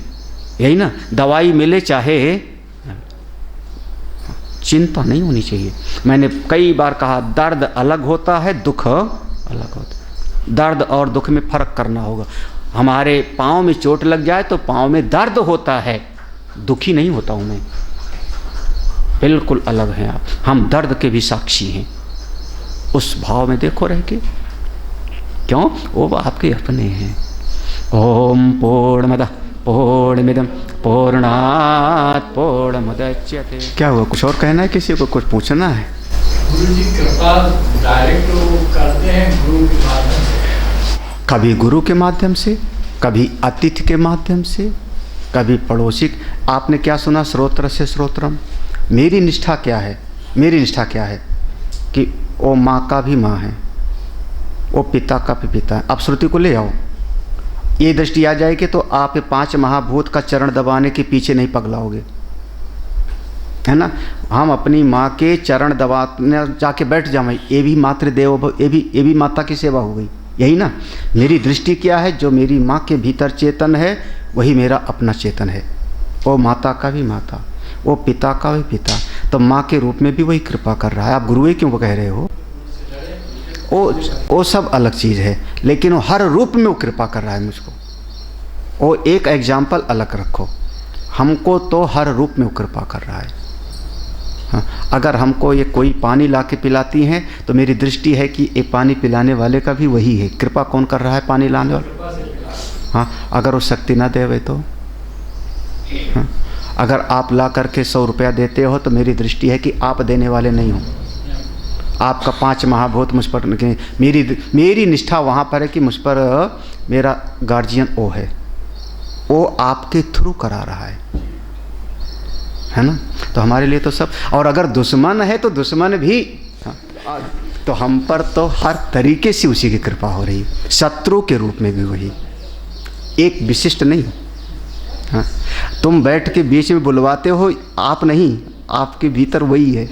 यही ना, दवाई मिले चाहे, चिंता नहीं होनी चाहिए। मैंने कई बार कहा, दर्द अलग होता है, दुख अलग होता है। दर्द और दुख में फर्क करना होगा। हमारे पाँव में चोट लग जाए तो पाँव में दर्द होता है, दुखी नहीं होता हूँ मैं, बिल्कुल अलग हैं आप। हम दर्द के भी साक्षी हैं, उस भाव में देखो रह के, क्यों? वो आपके अपने हैं। ओम पूर्णमदः पूर्णमिदं पूर्णात् पूर्णमुदच्यते। क्या हुआ, कुछ और कहना है? किसी को कुछ पूछना है? गुरु जी कृपा डायरेक्ट वो करते हैं गुरु के माध्यम से। कभी गुरु के माध्यम से, कभी अतिथि के माध्यम से, कभी पड़ोसी। आपने क्या सुना, श्रोत्र से श्रोत्रम। मेरी निष्ठा क्या है, मेरी निष्ठा क्या है कि वो माँ का भी माँ है, वो पिता का भी पिता है। अब श्रुति को ले आओ, ये दृष्टि आ जाएगी तो आप 5 महाभूत का चरण दबाने के पीछे नहीं पगलाओगे, है ना। हम अपनी माँ के चरण दबाने जाके बैठ जाए, ये भी मातृदेवो भव, ये भी माता की सेवा हो गई, यही ना। मेरी दृष्टि क्या है, जो मेरी माँ के भीतर चेतन है वही मेरा अपना चेतन है। वो माता का भी माता, वो पिता का भी पिता, तो माँ के रूप में भी वही कृपा कर रहा है। आप गुरुए क्यों कह रहे हो, वो सब अलग चीज़ है, लेकिन वो हर रूप में वो कृपा कर रहा है मुझको। वो एक एग्जाम्पल अलग रखो, हमको तो हर रूप में वो कृपा कर रहा है। हाँ, अगर हमको ये कोई पानी ला के पिलाती हैं तो मेरी दृष्टि है कि ये पानी पिलाने वाले का भी वही है। कृपा कौन कर रहा है, पानी लाने वाला। हाँ, अगर वो शक्ति ना देवे तो, हाँ, अगर आप ला करके 100 रुपया देते हो तो मेरी दृष्टि है कि आप देने वाले नहीं हो। आपका 5 महाभूत मुझ पर, मेरी निष्ठा वहाँ पर है कि मुझ पर मेरा गार्जियन वो है, वो आपके थ्रू करा रहा है ना। तो हमारे लिए तो सब, और अगर दुश्मन है तो दुश्मन भी, हाँ, तो हम पर तो हर तरीके से उसी की कृपा हो रही है, शत्रु के रूप में भी वही, एक विशिष्ट नहीं। हाँ, तुम बैठ के बीच में बुलवाते हो, आप नहीं, आपके भीतर वही है।